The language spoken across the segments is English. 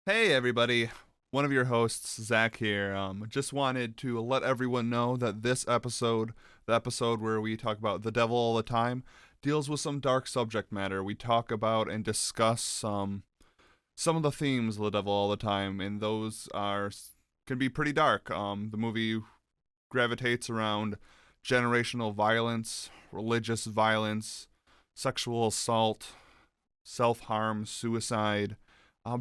Hey everybody, one of your hosts, Zach here. Just wanted to let everyone know that this episode, the episode where we talk about the devil all the time, deals with some dark subject matter. We talk about and discuss some of the themes of the devil all the time, and those can be pretty dark. The movie gravitates around generational violence, religious violence, sexual assault, self-harm, suicide,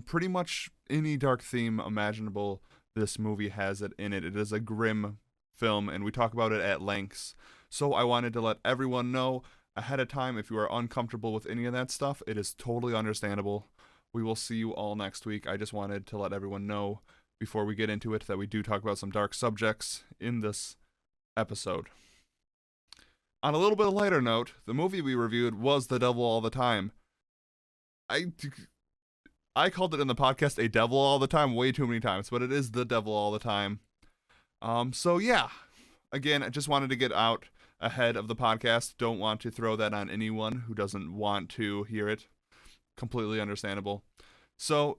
pretty much any dark theme imaginable. This movie has it in it. It is a grim film, and we talk about it at lengths. So I wanted to let everyone know ahead of time, if you are uncomfortable with any of that stuff, it is totally understandable. We will see you all next week. I just wanted to let everyone know before we get into it that we do talk about some dark subjects in this episode. On a little bit of lighter note, the movie we reviewed was The Devil All the Time. I called it in the podcast A Devil All the Time way too many times, but it is The Devil All the Time. So yeah, again, I just wanted to get out ahead of the podcast. Don't want to throw that on anyone who doesn't want to hear it. Completely understandable. So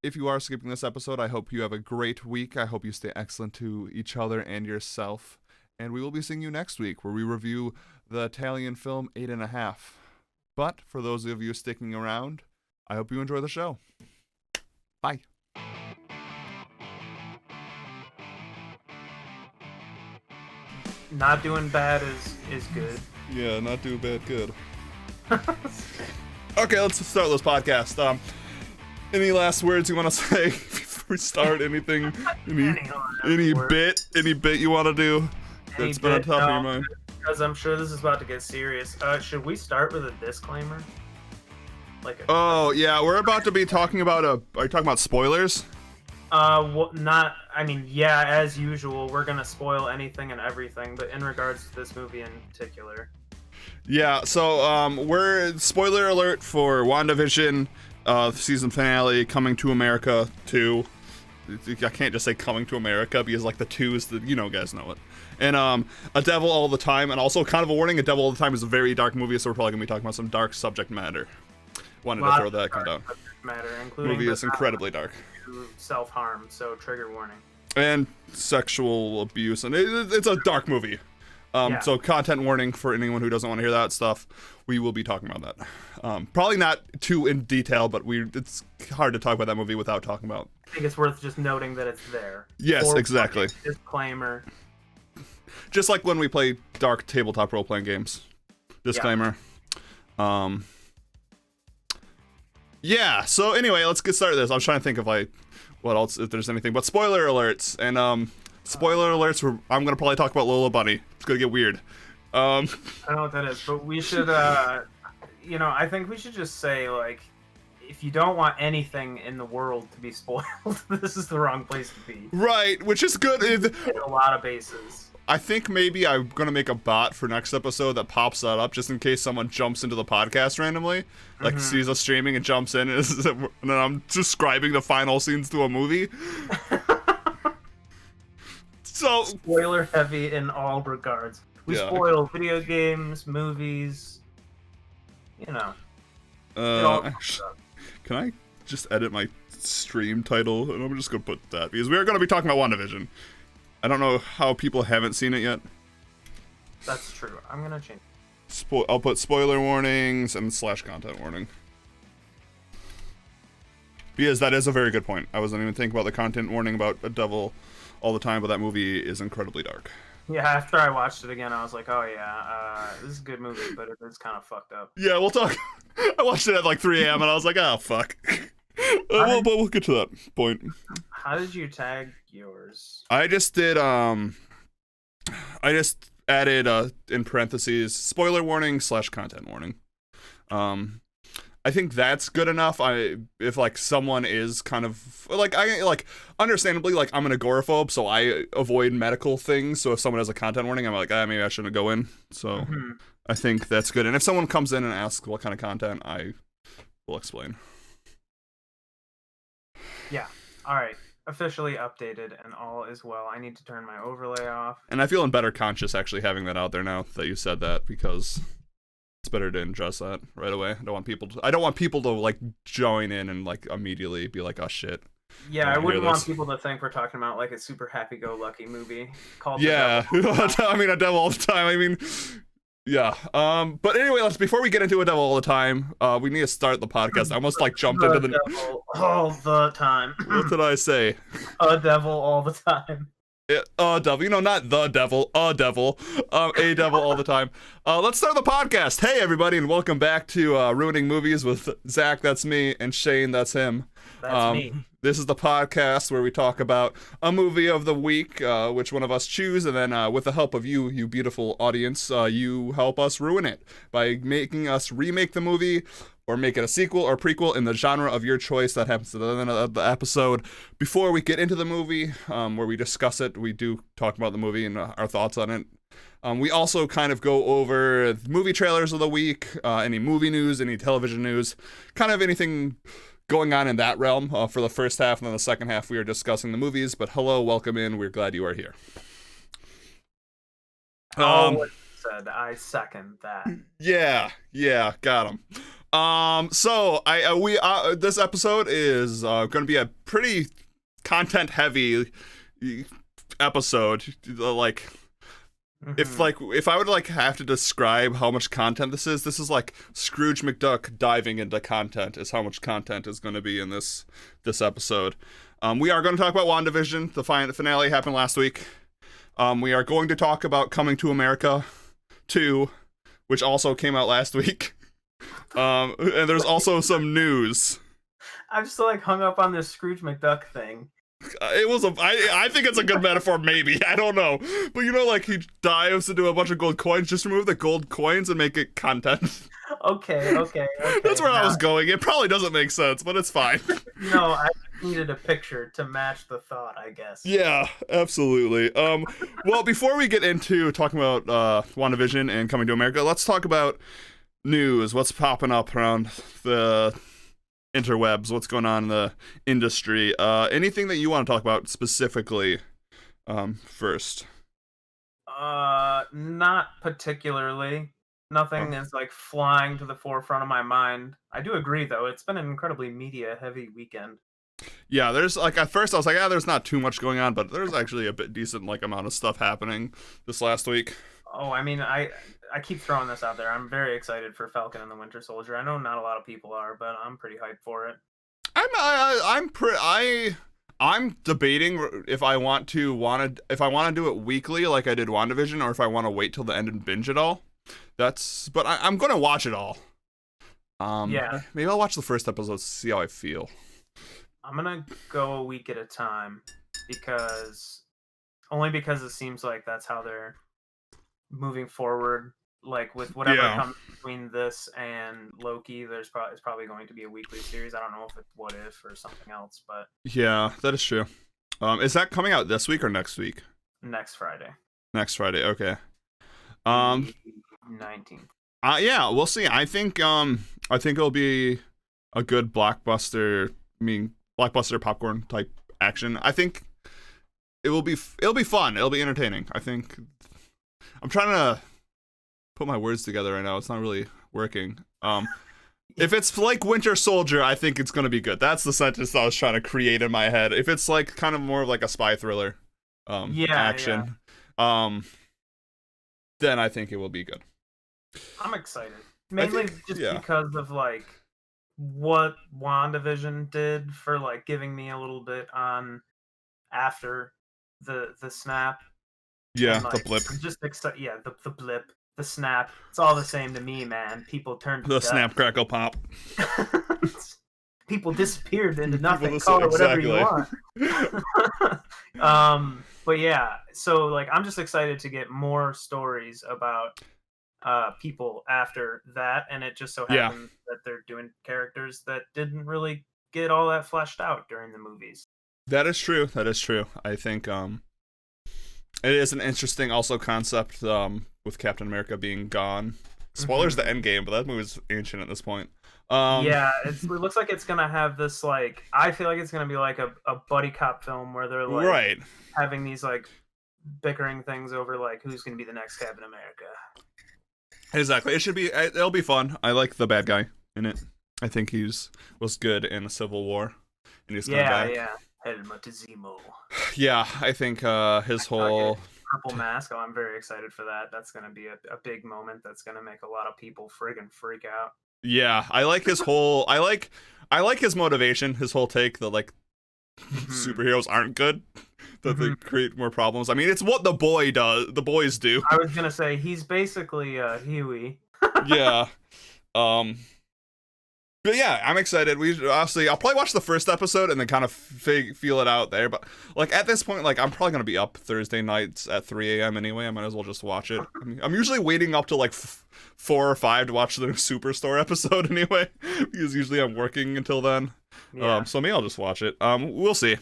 if you are skipping this episode, I hope you have a great week. I hope you stay excellent to each other and yourself. And we will be seeing you next week, where we review the Italian film 8½. But for those of you sticking around, I hope you enjoy the show. Bye. Not doing bad is good. Yeah, not too bad, good. Okay, let's start this podcast. Any last words you want to say before we start? Anything? Any bit you want to do that's been on top of your mind? Because I'm sure this is about to get serious. Should we start with a disclaimer? Yeah, we're about to be talking about are you talking about spoilers? Yeah, as usual, we're gonna spoil anything and everything, but in regards to this movie in particular. Yeah, so we're spoiler alert for Wandavision, season finale, Coming to America 2. I can't just say Coming to America because like the 2 is guys know it. And A Devil All the Time, and also kind of a warning, A Devil All the Time is a very dark movie, so we're probably gonna be talking about some dark subject matter. Wanted to throw that down. Movie is incredibly dark. Self-harm, so trigger warning. And sexual abuse, and it's a dark movie. So content warning for anyone who doesn't want to hear that stuff. We will be talking about that. Probably not too in detail, but it's hard to talk about that movie without talking about. I think it's worth just noting that it's there. Yes, exactly. Disclaimer. Just like when we play dark tabletop role-playing games. Disclaimer. Yeah, so anyway, let's get started with this. I was trying to think of what else, if there's anything, but spoiler alerts. And spoiler alerts, I'm going to probably talk about Lola Bunny. It's going to get weird. I don't know what that is, but we should, I think we should just say, if you don't want anything in the world to be spoiled, this is the wrong place to be. Right, which is good. Hit a lot of bases. I think maybe I'm going to make a bot for next episode that pops that up just in case someone jumps into the podcast randomly. Sees us streaming and jumps in, and then I'm describing the final scenes to a movie. So spoiler heavy in all regards. We spoil video games, movies, Can I just edit my stream title? And I'm just going to put that, because we are going to be talking about WandaVision. I don't know how people haven't seen it yet. That's true. I'm gonna change. I'll put spoiler warnings and /content warning. Because that is a very good point. I wasn't even thinking about the content warning about A Devil All the Time, but that movie is incredibly dark. Yeah, after I watched it again, I was like, oh yeah, this is a good movie, but it's kind of fucked up. Yeah, we'll talk. I watched it at 3 a.m. and I was like, oh, fuck. But we'll get to that point. How did you tag yours? I just did, I just added, in parentheses, spoiler warning /content warning. I think that's good enough. If someone is kind of, understandably, I'm an agoraphobe, so I avoid medical things, so if someone has a content warning, I'm like, maybe I shouldn't go in, so I think that's good. And if someone comes in and asks what kind of content, I will explain. Yeah. All right. Officially updated and all is well. I need to turn my overlay off. And I feel in better conscious actually having that out there now that you said that, because it's better to address that right away. I don't want people to join in and immediately be like, oh shit. Yeah, when I they hear wouldn't want this. people to think we're talking about like a super happy-go-lucky movie called The Yeah, Devil. I mean, a devil all the time. I mean, yeah. But anyway, before we get into a devil all the time, we need to start the podcast. I almost like jumped into The the. devil all the time. What did I say? A devil all the time. A devil, not the devil, a devil, a devil all the time. Let's start the podcast. Hey, everybody, and welcome back to Ruining Movies with Zach, that's me, and Shane, that's him. That's me. This is the podcast where we talk about a movie of the week, which one of us choose, and then with the help of you beautiful audience, you help us ruin it by making us remake the movie or make it a sequel or prequel in the genre of your choice. That happens at the end of the episode. Before we get into the movie, where we discuss it, we do talk about the movie and our thoughts on it. We also kind of go over movie trailers of the week, any movie news, any television news, kind of anything going on in that realm for the first half, and then the second half we are discussing the movies. But hello, welcome in. We're glad you are here. What said, I second that. Yeah, got him. So this episode is going to be a pretty content heavy episode. Like, if I would have to describe how much content this is like Scrooge McDuck diving into content is how much content is going to be in this episode. We are going to talk about Wandavision. The finale happened last week. We are going to talk about Coming to America 2, which also came out last week. And there's also some news. I'm still hung up on this Scrooge McDuck thing. I think it's a good metaphor, maybe. I don't know. But he dives into a bunch of gold coins. Just remove the gold coins and make it content. Okay. That's where I was going. It probably doesn't make sense, but it's fine. No, I needed a picture to match the thought, I guess. Yeah, absolutely. Well, before we get into talking about WandaVision and Coming to America, let's talk about news. What's popping up around the interwebs? What's going on in the industry? Anything that you want to talk about specifically first? Not particularly. Nothing is flying to the forefront of my mind. I do agree, though. It's been an incredibly media-heavy weekend. Yeah, there's at first I was like, there's not too much going on, but there's actually a bit decent amount of stuff happening this last week. Oh, I mean, I keep throwing this out there. I'm very excited for Falcon and the Winter Soldier. I know not a lot of people are, but I'm pretty hyped for it. I'm debating if I want to do it weekly like I did WandaVision, or if I want to wait till the end and binge it all. But I'm gonna watch it all. Yeah. Maybe I'll watch the first episode to see how I feel. I'm gonna go a week at a time because it seems like that's how they're moving forward. With whatever comes between this and Loki, it's probably going to be a weekly series. I don't know if it's What If or something else, but yeah, that is true. Is that coming out this week or next week? Next Friday. Next Friday, okay. 19th. Yeah, we'll see. I think it'll be a good blockbuster popcorn type action. I think it'll be fun. It'll be entertaining. I think I'm trying to put my words together right now. It's not really working. If it's like Winter Soldier, I think it's gonna be good. That's the sentence I was trying to create in my head. If it's kind of more of a spy thriller, action, then I think it will be good. I'm excited, mainly because of what WandaVision did for giving me a little bit on after the snap. Yeah, and, the blip. I'm just excited. Yeah, the blip, the snap. It's all the same to me, man. People turned to the dust. Snap, crackle, pop. People disappeared into nothing. Call it whatever you want. But yeah, so I'm just excited to get more stories about people after that, and it just so happens that they're doing characters that didn't really get all that fleshed out during the movies. That is true. I think it is an interesting also concept with Captain America being gone. Spoilers the Endgame, but that movie's ancient at this point. Yeah, it looks like it's gonna have this I feel like it's gonna be a buddy cop film where they're having these bickering things over who's gonna be the next Captain America. Exactly. It'll be fun. I like the bad guy in it. I think was good in Civil War. and he's coming back. Yeah. Helmutizimo. Yeah, I think his whole purple mask. Oh, I'm very excited for that. That's gonna be a big moment. That's gonna make a lot of people friggin' freak out. Yeah, I like his whole. I like his motivation. His whole take that like superheroes aren't good. That they create more problems. I mean, it's what the boys do. I was gonna say he's basically Huey. Yeah. But yeah, I'm excited. I'll probably watch the first episode and then kind of feel it out there. But like at this point, like I'm probably gonna be up Thursday nights at 3 a.m. anyway. I might as well just watch it. I'm usually waiting up to like 4 or 5 to watch the Superstore episode anyway, because usually I'm working until then. Yeah. So maybe I'll just watch it. We'll see.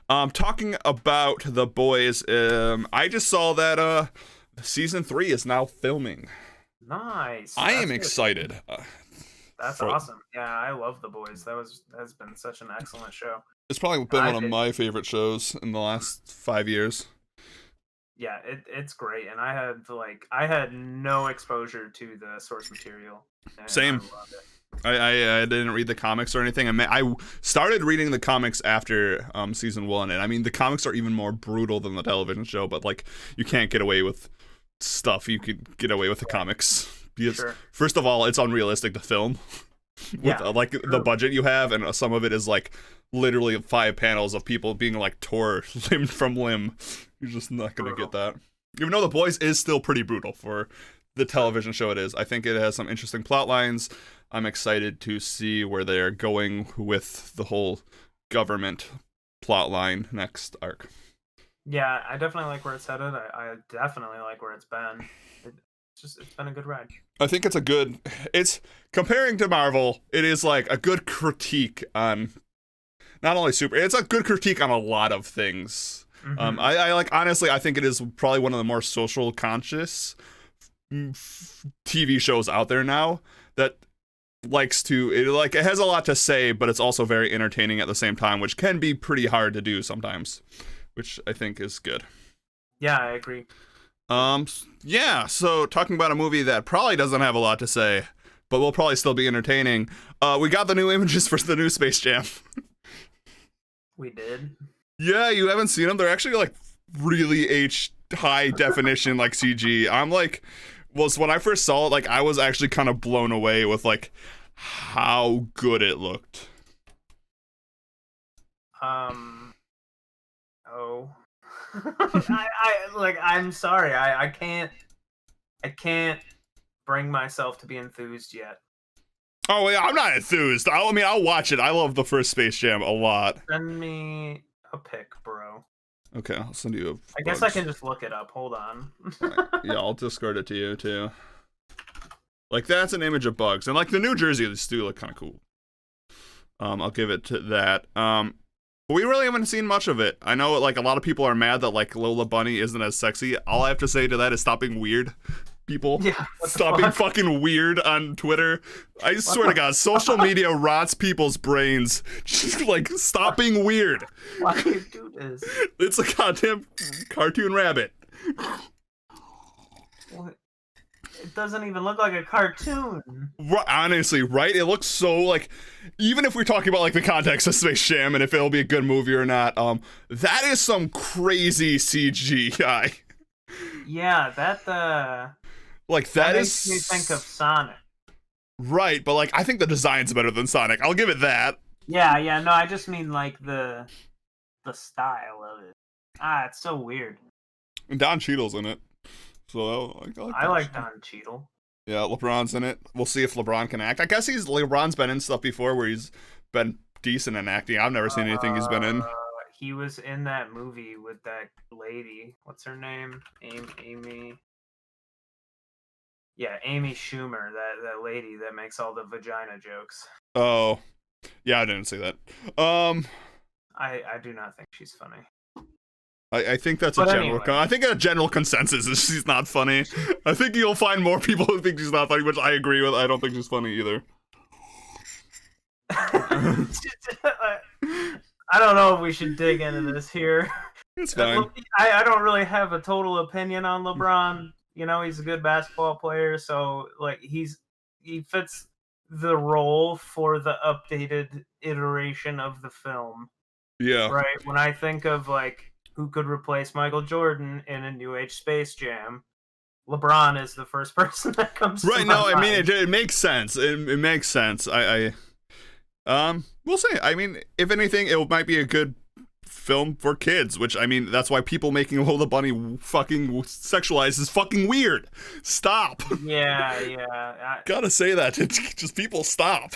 Talking about The Boys, I just saw that season 3 is now filming. Nice. I am excited. That's awesome. Yeah, I love The Boys. Has been such an excellent show. It's probably been one of my favorite shows in the last 5 years. Yeah, it's great, and I had no exposure to the source material. Same. I didn't read the comics or anything. I started reading the comics after season 1, and I mean the comics are even more brutal than the television show. But like, you can't get away with stuff you could get away with the comics. Because first of all, it's unrealistic to film with the budget you have, and some of it is like literally 5 panels of people being like tore limb from limb. You're just not gonna get that. Even though The Boys is still pretty brutal for the television show it is. I think it has some interesting plot lines. I'm excited to see where they're going with the whole government plot line next arc. Yeah, I definitely like where it's headed. I definitely like where it's been. It's been a good ride. I think it's comparing to Marvel, it is like a good critique on not only it's a good critique on a lot of things. I like, honestly, I think it is probably one of the more social conscious TV shows out there now that it has a lot to say, but it's also very entertaining at the same time, which can be pretty hard to do sometimes, which I think is good. Yeah, I agree. Yeah, so talking about a movie that probably doesn't have a lot to say, but will probably still be entertaining. We got the new images for the new Space Jam. We did? Yeah, you haven't seen them? They're actually like really high definition like CG. I'm like, when I first saw it, like I was actually kind of blown away with like how good it looked. I'm sorry. I can't bring myself to be enthused yet. Oh yeah, I'm not enthused. I'll watch it. I love the first Space Jam a lot. Send me a pic, bro. Okay, I'll send you I guess I can just look it up. Hold on. Yeah, I'll Discord it to you too. Like, that's an image of Bugs, and like the New Jersey, these do look kind of cool. I'll give it to that. But we really haven't seen much of it. I know like a lot of people are mad that like Lola Bunny isn't as sexy. All I have to say to that is stop being weird, people. Yeah, stop being fucking weird on Twitter. I swear to God, social media rots people's brains. Just like, stop being weird. Why do you do this? It's a goddamn cartoon rabbit. What? It doesn't even look like a cartoon. Honestly, right? It looks so like, even if we're talking about like the context of Space Jam and if it'll be a good movie or not, that is some crazy CGI. Yeah, that makes me think of Sonic. Right, but like I think the design's better than Sonic. I'll give it that. Yeah, no, I just mean like the style of it. It's so weird. And Don Cheadle's in it. So I like Don Cheadle. Yeah, LeBron's in it. We'll see if LeBron can act. I guess LeBron's been in stuff before where he's been decent in acting. I've never seen anything he's been in. He was in that movie with that lady. What's her name? Amy. Yeah, Amy Schumer, that lady that makes all the vagina jokes. Oh, yeah, I didn't see that. I do not think she's funny. I think that's a general. Anyway. I think a general consensus is she's not funny. I think you'll find more people who think she's not funny, which I agree with. I don't think she's funny either. I don't know if we should dig into this here. It's fine. I don't really have a total opinion on LeBron. You know, he's a good basketball player, so like he fits the role for the updated iteration of the film. Yeah. Right? When I think of like who could replace Michael Jordan in a new age Space Jam, LeBron is the first person that comes to Right. my No, I mean mind. it makes sense. It makes sense. We'll see. I mean, if anything, it might be a good film for kids, which I mean, that's why people making Lola Bunny fucking sexualized is fucking weird. Stop. Yeah. Gotta say that. Just people stop.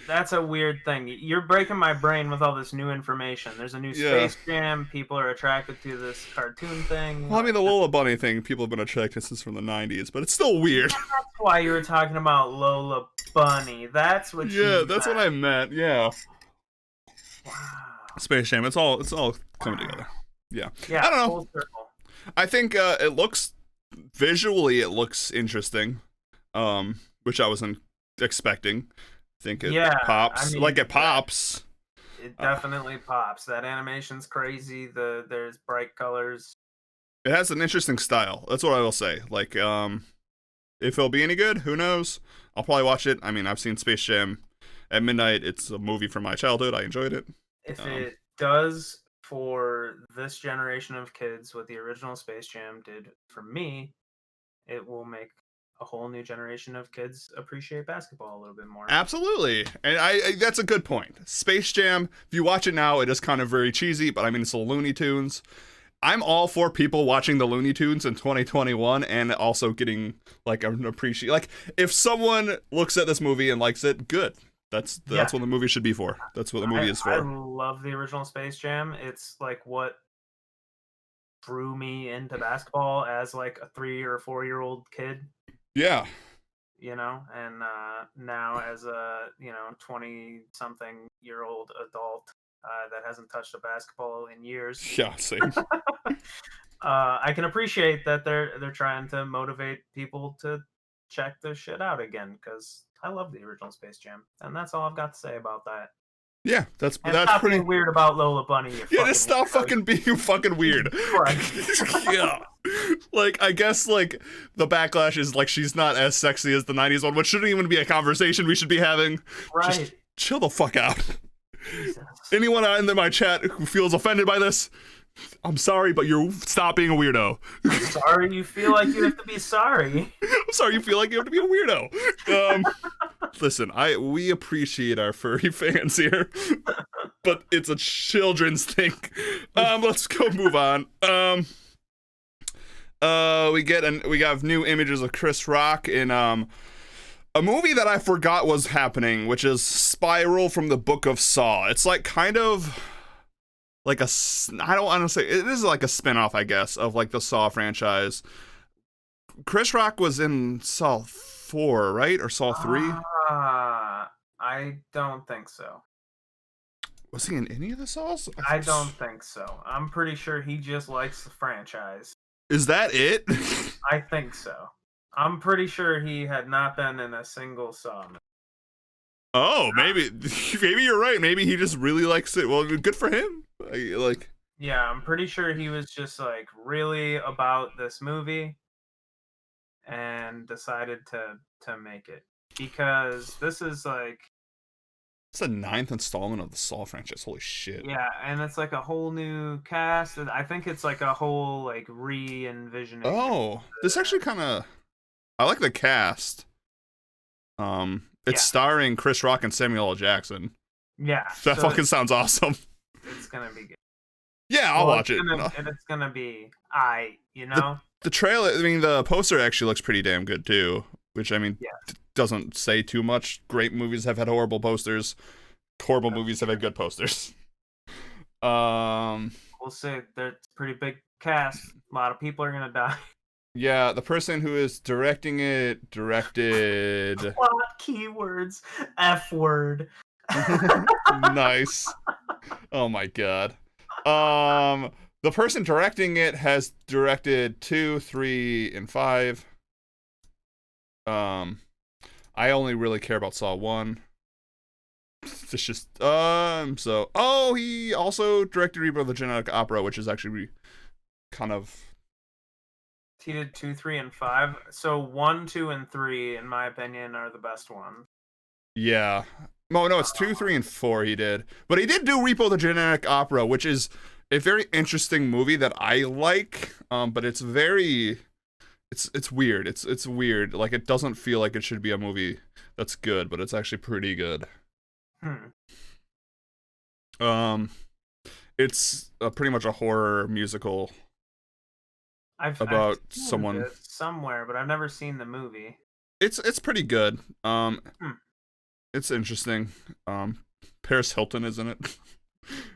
That's a weird thing. You're breaking my brain with all this new information. There's a new Yeah. Space Jam. People are attracted to this cartoon thing. Well, I mean, the Lola Bunny thing, people have been attracted to. This is from the 90s, but it's still weird. That's why you were talking about Lola Bunny. That's what you Yeah, that's meant. what I meant. Yeah. Wow. Space Jam. It's all coming together. Yeah. Yeah, I don't know. full circle. I think it looks visually it looks interesting, which I wasn't expecting. I think it pops. I mean, Like it pops. It definitely pops. That animation's crazy. There's bright colors. It has an interesting style. That's what I will say. Like, if it'll be any good, who knows? I'll probably watch it. I mean, I've seen Space Jam at midnight. It's a movie from my childhood. I enjoyed it. If it does for this generation of kids what the original Space Jam did for me, it will make a whole new generation of kids appreciate basketball a little bit more. Absolutely. And I that's a good point. Space Jam, if you watch it now, it is kind of very cheesy, but I mean, it's the Looney Tunes. I'm all for people watching the Looney Tunes in 2021 and also getting like an appreciate. Like, if someone looks at this movie and likes it, good. That's what the movie should be for. That's what the movie is for. I love the original Space Jam. It's like what drew me into basketball as like a 3 or 4-year-old kid. Yeah. You know, and now as a 20-something-year-old adult that hasn't touched a basketball in years. Yeah, same. I can appreciate that they're trying to motivate people to check this shit out again, because I love the original Space Jam, and that's all I've got to say about that. Yeah, that's stop pretty being weird about Lola Bunny. Yeah, just stop fucking being fucking weird. Yeah. Like, I guess, like, the backlash is, like, she's not as sexy as the 90s one, which shouldn't even be a conversation we should be having. Right. Just chill the fuck out. Jesus. Anyone in my chat who feels offended by this, I'm sorry, but stop being a weirdo. I'm sorry you feel like you have to be sorry. I'm sorry you feel like you have to be a weirdo. Listen, we appreciate our furry fans here, but it's a children's thing. Let's go move on. We got new images of Chris Rock in a movie that I forgot was happening, which is Spiral from the Book of Saw. It's like kind of like I don't want to say, it is like a spin-off, I guess, of like the Saw franchise. Chris Rock was in Saw 4, right? Or Saw 3? I don't think so. Was he in any of the Saws? I don't think so. I'm pretty sure he just likes the franchise. Is that it? I think so. I'm pretty sure he had not been in a single Saw movie. Oh, maybe you're right. Maybe he just really likes it. Well, good for him. Yeah, I'm pretty sure he was just like really about this movie and decided to make it, because this is like, it's the 9th installment of the Saw franchise. Holy shit. Yeah, and it's like a whole new cast. And I think it's like a whole like re-envisioning. Oh, this actually kind of, I like the cast. It's starring Chris Rock and Samuel L. Jackson. Yeah, that fucking sounds awesome. It's gonna be good. Yeah, I'll watch it. And it's gonna be The trailer, I mean, the poster actually looks pretty damn good too, which, I mean, doesn't say too much. Great movies have had horrible posters. Horrible movies have had good posters. We'll say there's a pretty big cast. A lot of people are gonna die. Yeah, the person who is directing it directed plot keywords, F word. Nice. Oh my god. The person directing it has directed 2, 3, and 5. I only really care about Saw 1. It's just he also directed Reaper of the Genetic Opera, which is actually kind of, he did 2, 3, and 5. So 1, 2, and 3, in my opinion, are the best ones. Yeah. Oh no, it's 2, 3, and 4 he did. But he did do Repo the Genetic Opera, which is a very interesting movie that I like. But it's very it's weird. It's weird. Like it doesn't feel like it should be a movie that's good, but it's actually pretty good. Um it's pretty much a horror musical about I've seen someone. it somewhere, but I've never seen the movie. It's pretty good. Hmm. It's interesting. Paris Hilton is in it.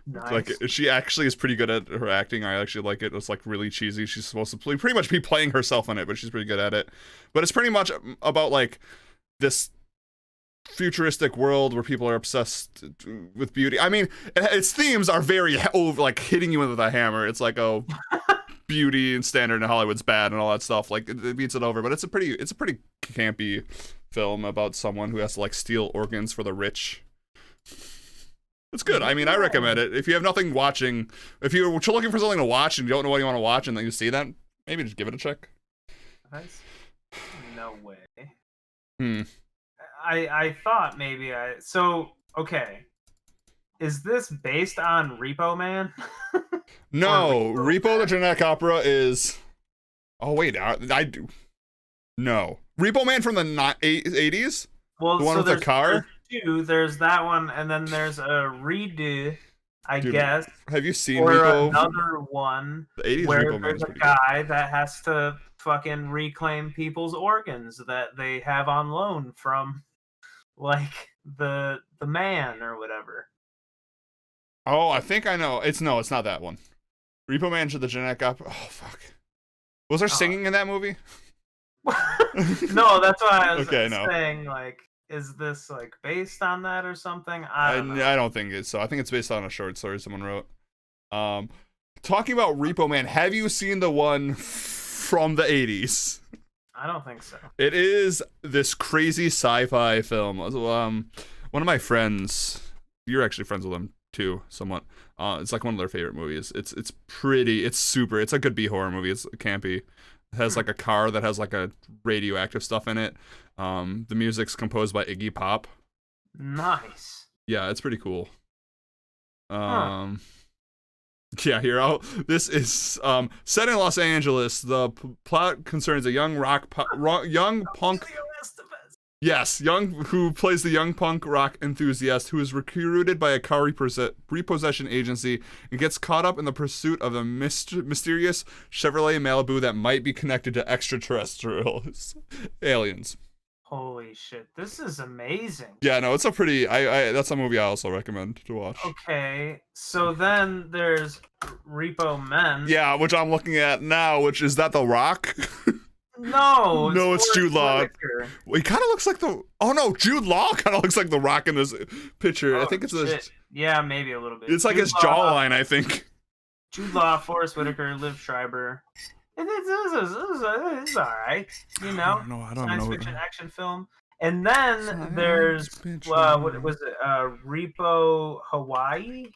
Nice. Like she actually is pretty good at her acting. I actually like it. It's like really cheesy. She's supposed to pretty much be playing herself in it, but she's pretty good at it. But it's pretty much about like this futuristic world where people are obsessed with beauty. I mean, its themes are very over, like hitting you with a hammer. It's like, oh, beauty and standard in Hollywood's bad and all that stuff. Like it beats it over. But it's a pretty campy film about someone who has to like steal organs for the rich. It's good. I mean, I recommend it. If you have nothing watching, if you're looking for something to watch and you don't know what you want to watch and then you see that, maybe just give it a check. No way. Hmm. I thought maybe so okay. Is this based on Repo Man? No, Repo the Genetic Opera is. Oh wait, I do. No, Repo Man from the 80s. Well, the one so with the car. There's that one, and then there's a redo, I guess. Have you seen or Repo? Another one The 80s where Repo Man there's is a pretty guy that has to fucking reclaim people's organs that they have on loan from, like the man or whatever. Oh, I think I know. It's not that one. Repo Man to the Genetic Opera. Oh fuck. Was there singing in that movie? No, that's why I was okay, saying, like, is this like based on that or something? I don't know. I don't think it's so. I think it's based on a short story someone wrote. Talking about Repo Man, have you seen the one from the 80s? I don't think so. It is this crazy sci-fi film. One of my friends, you're actually friends with him too, somewhat. It's like one of their favorite movies. It's a good B horror movie. It's campy. It has like a car that has like a radioactive stuff in it. The music's composed by Iggy Pop. Nice. Yeah, it's pretty cool. Yeah, here. This is set in Los Angeles. The plot concerns a young young punk. Yes, who plays the young punk rock enthusiast who is recruited by a car repossession agency and gets caught up in the pursuit of a mysterious Chevrolet Malibu that might be connected to extraterrestrials, aliens. Holy shit, this is amazing. Yeah, no, it's a pretty. That's a movie I also recommend to watch. Okay, so then there's Repo Men. Yeah, which I'm looking at now. Which is that The Rock? No, no, it's Jude Law. Whitaker. He kind of looks like the. Oh no, Jude Law kind of looks like The Rock in this picture. Oh, I think it's yeah, maybe a little bit. It's like his jawline, I think. Jude Law, Forrest Whitaker, Liv Schreiber. It's all right, you know. I don't Science know. fiction action film. And then there's what was it? Repo Hawaii.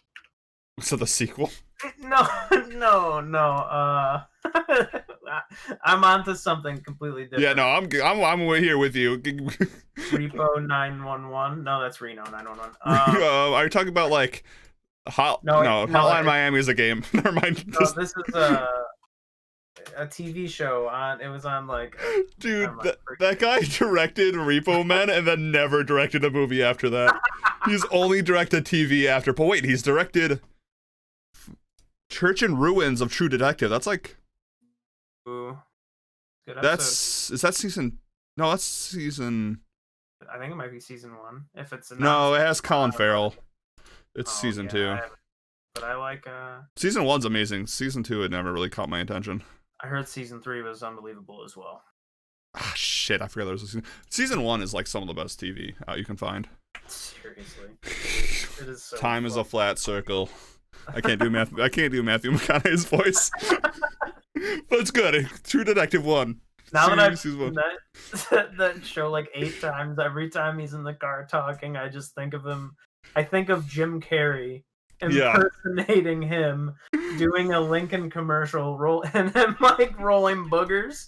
So the sequel? No. I'm onto something completely different. Yeah, no, I'm here with you. Repo 911. No, that's Reno 911. Are you talking about like Hotline Miami is a game. Never mind. No, this is a TV show on. It was on like. Dude, that guy directed Repo Men and then never directed a movie after that. He's only directed TV after. But wait, he's directed Church and Ruins of True Detective. That's like. Ooh. Good episode. Is that season? No, that's season. I think it might be season 1. If it's no, it has Colin Farrell. It's season 2. But I like. Season 1's amazing. Season 2, it never really caught my attention. I heard season 3 was unbelievable as well. Ah, shit! I forgot there was a season. Season 1 is like some of the best TV you can find. Seriously, it is so. Time is a flat circle. I can't do Matthew McConaughey's voice, but it's good. True Detective 1. Now that I've seen that show like 8 times, every time he's in the car talking, I just think of him. I think of Jim Carrey impersonating him, doing a Lincoln commercial, and him like rolling boogers.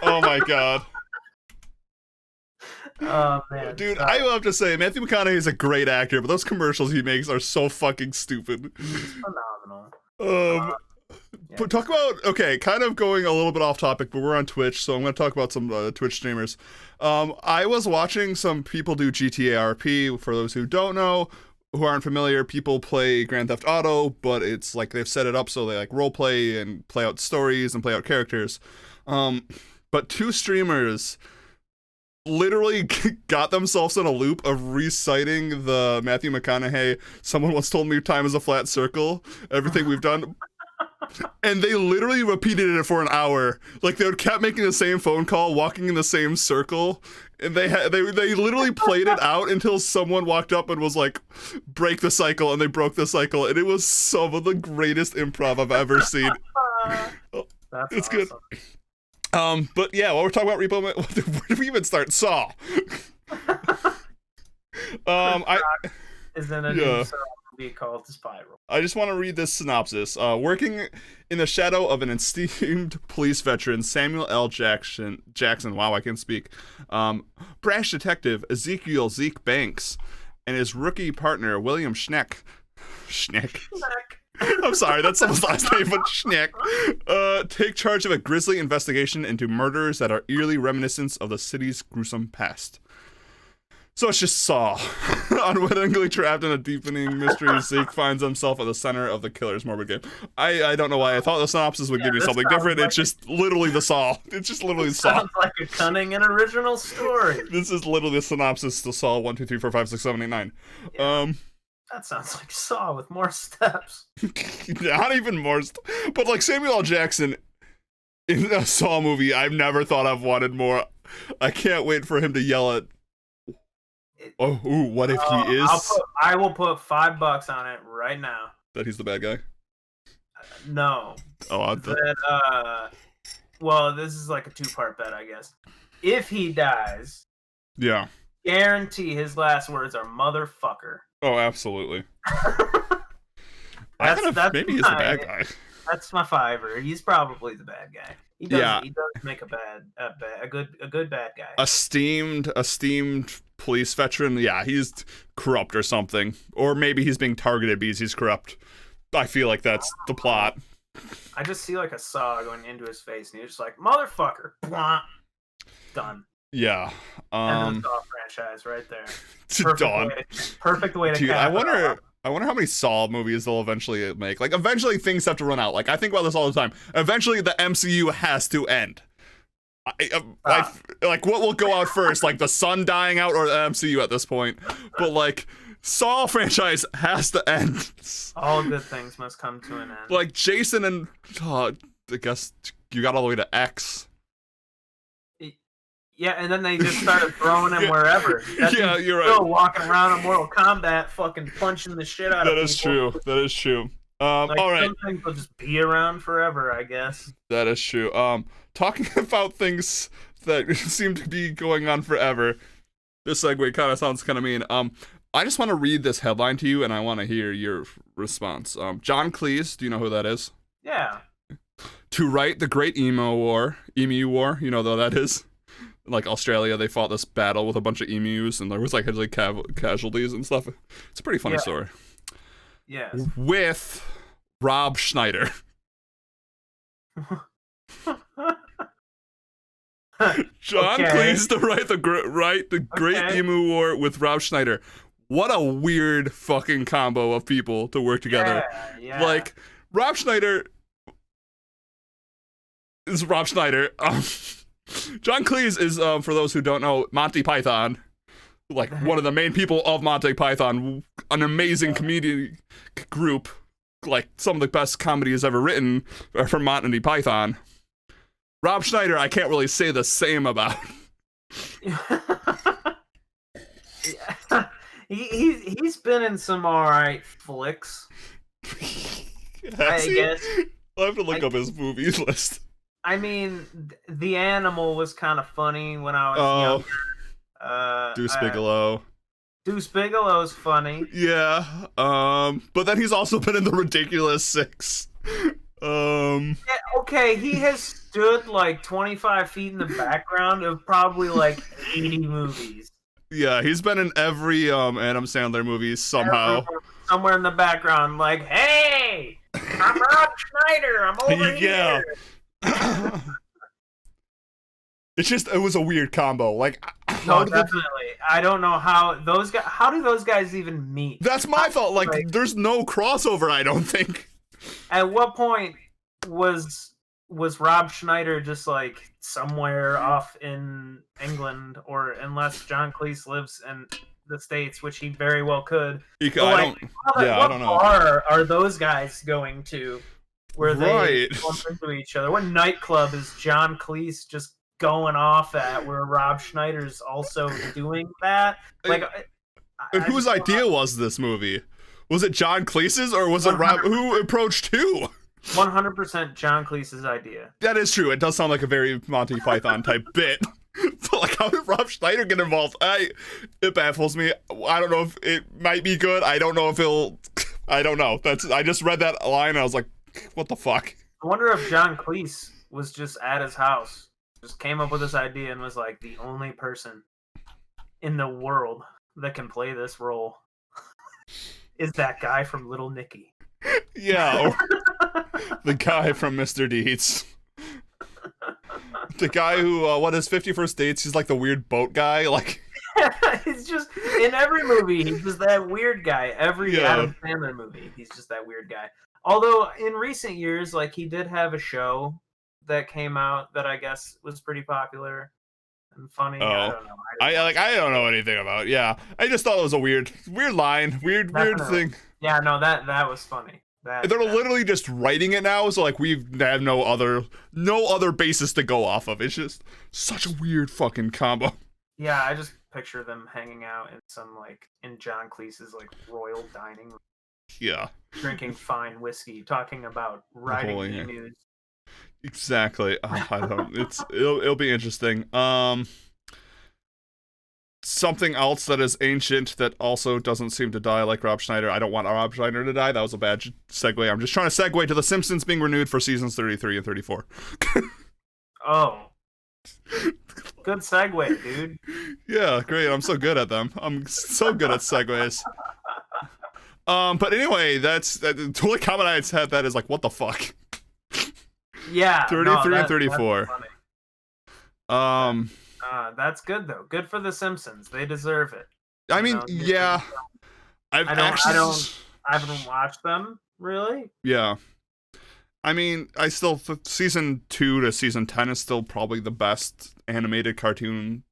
Oh my god. Oh man, Dude, sorry. I will have to say, Matthew McConaughey is a great actor, but those commercials he makes are so fucking stupid. He's phenomenal. Um, Yeah, but talk about, okay, kind of going a little bit off topic, but we're on Twitch, so I'm going to talk about some Twitch streamers. I was watching some people do GTA RP. For those who don't know, who aren't familiar, people play Grand Theft Auto, but it's like they've set it up so they like role play and play out stories and play out characters. But two streamers literally got themselves in a loop of reciting the Matthew McConaughey, someone once told me time is a flat circle, everything we've done. And they literally repeated it for an hour. Like they kept making the same phone call, walking in the same circle, and they literally played it out until someone walked up and was like, "Break the cycle," and they broke the cycle, and it was some of the greatest improv I've ever seen. That's it's awesome. good. But yeah, while we're talking about Repo Man, where did we even start? Saw. Is in a new movie called The Spiral. I just want to read this synopsis. Working in the shadow of an esteemed police veteran, Samuel L. Jackson, wow, I can't speak, brash detective Ezekiel Zeke Banks, and his rookie partner, William Schneck. I'm sorry, that's someone's last name, but Schneck. Take charge of a grisly investigation into murders that are eerily reminiscent of the city's gruesome past. So it's just Saw. Unwittingly trapped in a deepening mystery, Zeke finds himself at the center of the killer's morbid game. I don't know why I thought the synopsis would give me something different. It's just literally the Saw. It's just literally Saw. Sounds like a cunning and original story. This is literally the synopsis to Saw 1, 2, 3, 4, 5, 6, 7, 8, 9. Yeah. That sounds like Saw with more steps. Not even more but like Samuel L. Jackson in a Saw movie, I've never thought I've wanted more. I can't wait for him to yell at what if he is? I will put $5 on it right now. That he's the bad guy? No. Oh, well, this is like a 2-part bet, I guess. If he dies, yeah, guarantee his last words are motherfucker. Oh, absolutely. that's maybe he's the bad guy. That's my $5. He's probably the bad guy. He does make a good bad guy. Esteemed police veteran. Yeah, he's corrupt or something. Or maybe he's being targeted because he's corrupt. I feel like that's the plot. I just see like a saw going into his face, and he's just like, motherfucker. Blah. Done. Yeah. And the Saw franchise right there. Perfect way to Dude, I wonder how many Saw movies they'll eventually make. Like, eventually things have to run out. Like, I think about this all the time. Eventually the MCU has to end. Like, what will go out first? Like, the sun dying out or the MCU at this point? But, like, Saw franchise has to end. All good things must come to an end. Like, Jason and... I guess you got all the way to X. Yeah, and then they just started throwing him wherever. Yeah, you're right. Still walking around in Mortal Kombat, fucking punching the shit out of people. That is true. All right. Some things will just be around forever, I guess. That is true. Talking about things that seem to be going on forever. This segue kind of sounds kind of mean. I just want to read this headline to you, and I want to hear your response. John Cleese, do you know who that is? Yeah. To write the Great Emu War, you know though that is. Like Australia, they fought this battle with a bunch of emus, and there was like casualties and stuff. It's a pretty funny story. Yes. With Rob Schneider. John Cleese to write the Great Emu War with Rob Schneider. What a weird fucking combo of people to work together. Yeah. Like, Rob Schneider is Rob Schneider. John Cleese is, for those who don't know, Monty Python. Like, one of the main people of Monty Python. An amazing comedian group. Like, some of the best comedies ever written are from Monty Python. Rob Schneider, I can't really say the same about. He's been in some alright flicks. I guess. I'll have to look up his movies list. I mean, The Animal was kind of funny when I was younger. Deuce Bigelow. Deuce Bigelow's funny. Yeah. But then he's also been in The Ridiculous Six. Yeah, okay, he has stood like 25 feet in the background of probably like 80 movies. Yeah, he's been in every Adam Sandler movie somehow. Somewhere in the background, like, hey, I'm Rob Schneider. I'm over Yeah. here. It's just, it was a weird combo. Like, no, definitely. I don't know how those guys. How do those guys even meet? That's my fault. Like, there's no crossover, I don't think. At what point was Rob Schneider just like somewhere off in England, or unless John Cleese lives in the States, which he very well could. I don't know. What bar are those guys going to where they bump into each other? What nightclub is John Cleese just going off at where Rob Schneider's also doing that? Like, whose idea was this movie? Was it John Cleese's, or was it Rob who approached who? 100% John Cleese's idea. That is true. It does sound like a very Monty Python type bit. But like, how did Rob Schneider get involved? It baffles me. I don't know if it might be good. I don't know if it'll. I don't know. I just read that line and I was like, what the fuck? I wonder if John Cleese was just at his house, just came up with this idea and was like, the only person in the world that can play this role is that guy from Little Nicky. Yeah, the guy from Mr. Deeds. The guy who, what is 50 First Dates? He's like the weird boat guy. Like, he's just in every movie. He's just that weird guy. Every Adam Sandler movie, he's just that weird guy. Although in recent years, like, he did have a show that came out that I guess was pretty popular and funny. I don't know. I don't know anything about. Yeah, I just thought it was a weird line, weird thing. Yeah, no, that was funny. They're literally just writing it now, so like we have no other basis to go off of. It's just such a weird fucking combo. Yeah, I just picture them hanging out in John Cleese's like royal dining room. Yeah. Drinking fine whiskey, talking about riding emus. Exactly. It'll be interesting. Something else that is ancient that also doesn't seem to die like Rob Schneider. I don't want Rob Schneider to die. That was a bad segue. I'm just trying to segue to The Simpsons being renewed for seasons 33 and 34. Oh. Good segue, dude. Yeah, great. I'm so good at them. I'm so good at segues. But anyway, the only comment I had that is like, what the fuck? Yeah. 33 and 34. That's good though. Good for the Simpsons. They deserve it. I mean, yeah. I haven't watched them really. Yeah. I mean, season 2 to season 10 is still probably the best animated cartoon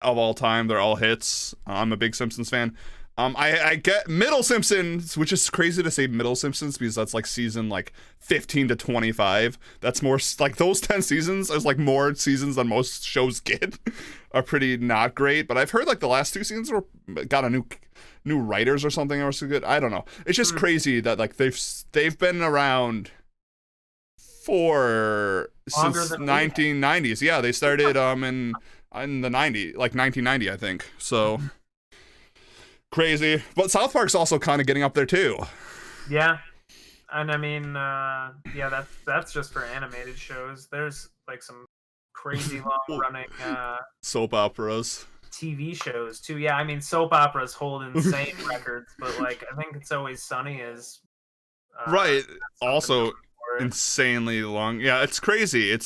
of all time. They're all hits. I'm a big Simpsons fan. I get Middle Simpsons, which is crazy to say Middle Simpsons because that's like season like 15 to 25. That's more like those 10 seasons is like more seasons than most shows get. Are pretty not great, but I've heard like the last 2 seasons got a new writers or something or so good. I don't know. It's just crazy that like they've been around since 1990s. Yeah, they started in the 90s, like 1990, I think. So crazy. But South Park's also kind of getting up there too. Yeah. And I mean, yeah, that's just for animated shows. There's like some crazy long running soap operas. TV shows too. Yeah, I mean soap operas hold insane records, but like I think It's Always Sunny is right. Also insanely long. Yeah, it's crazy.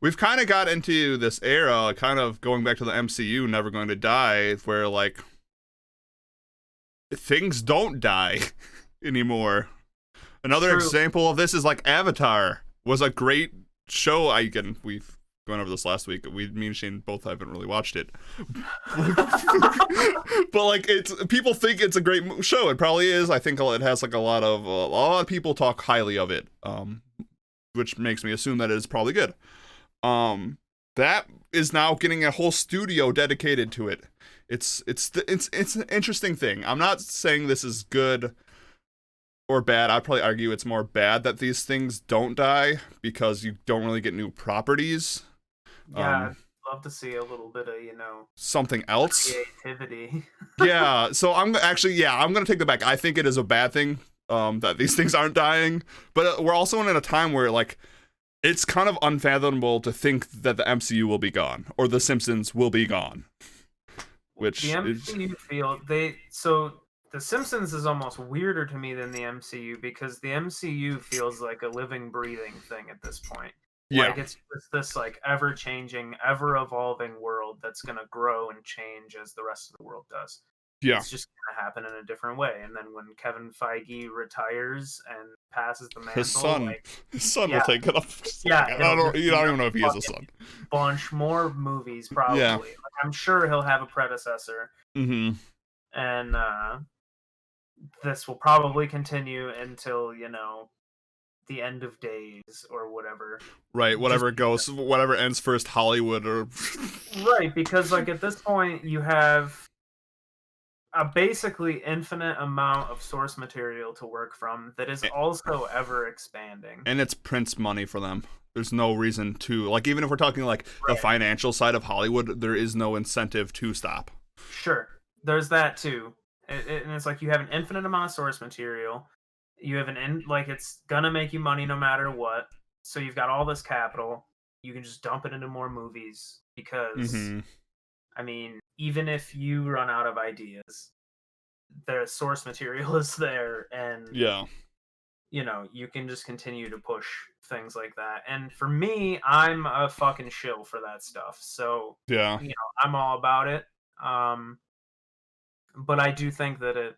We've kind of got into this era, kind of going back to the MCU, Never Going to Die, where like things don't die anymore. Another example of this is like Avatar was a great show. We've gone over this last week. Me and Shane both haven't really watched it, but like people think it's a great show. It probably is. I think it has like a lot of people talk highly of it, which makes me assume that it is probably good. That is now getting a whole studio dedicated to it. It's an interesting thing. I'm not saying this is good or bad. I'd probably argue it's more bad that these things don't die because you don't really get new properties. Yeah, I'd love to see a little bit of, something else. Creativity. Yeah, so I'm going to take that back. I think it is a bad thing that these things aren't dying, but we're also in a time where like it's kind of unfathomable to think that the MCU will be gone or the Simpsons will be gone. The Which is MCU the Simpsons is almost weirder to me than the MCU because the MCU feels like a living, breathing thing at this point. yeah, Like it's this like ever changing, ever evolving world that's gonna grow and change as the rest of the world does. yeah. It's just gonna happen in a different way. And then when Kevin Feige retires and passes the His mantle, son, like his son will yeah, take it up. yeah, I it'll don't, just I be don't a even know if he has a fucking son. bunch more movies probably. Yeah. Like, I'm sure he'll have a predecessor, Mm-hmm. and this will probably continue until the end of days or whatever. Right. Just Whatever ends first, Hollywood or. right, because like at this point you have a basically infinite amount of source material to work from that is also ever expanding. And it's Prince money for them. There's no reason to, like, even if we're talking like the Right. financial side of Hollywood, there is no incentive to stop. Sure, there's that too. And it's like you have an infinite amount of source material. You have like it's gonna make you money no matter what. So you've got all this capital. You can just dump it into more movies because Mm-hmm. I mean, even if you run out of ideas, the source material is there, and Yeah. you can just continue to push things like that. And for me, I'm a fucking shill for that stuff. So Yeah. I'm all about it. But I do think that it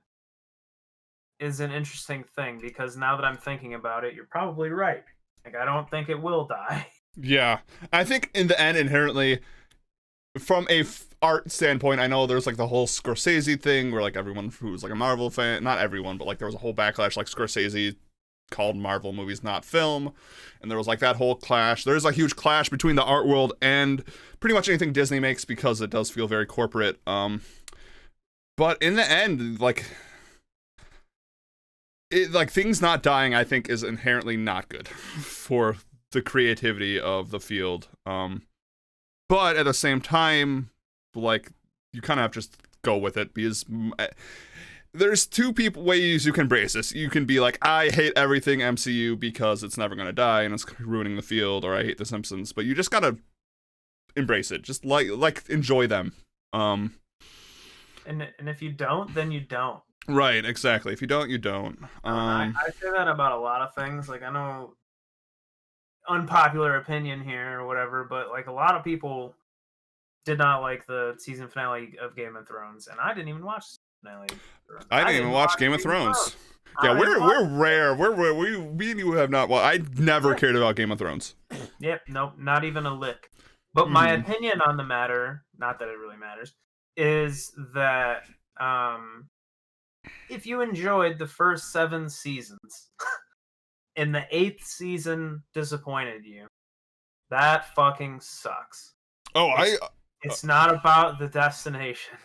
is an interesting thing because now that I'm thinking about it, you're probably right. Like I don't think it will die. Yeah. I think in the end, inherently, from a art standpoint, I know there's like the whole Scorsese thing where like everyone who's like a Marvel fan, not everyone, but like there was a whole backlash, like Scorsese called Marvel movies not film, and there was like that whole clash. There's a huge clash between the art world and pretty much anything Disney makes because it does feel very corporate. But in the end, like things not dying, I think is inherently not good for the creativity of the field. But at the same time, like you kind of have to just go with it because there's two ways you can embrace this. You can be like, I hate everything MCU because it's never gonna die and it's ruining the field, or I hate The Simpsons. But you just gotta embrace it. Just like enjoy them. And if you don't, then you don't. Right, exactly. If you don't, you don't. I say that about a lot of things. Like I know unpopular opinion here or whatever, but like a lot of people did not like the season finale of Game of Thrones, and I didn't even watch the finale. I didn't even watch Game of Thrones. Yeah, we're rare. We and you have not. Well, I never cared about Game of Thrones. Yep, nope, not even a lick. But my opinion on the matter, not that it really matters, is that if you enjoyed the first 7 seasons and the 8th season disappointed you, that fucking sucks. Oh, It's not about the destination.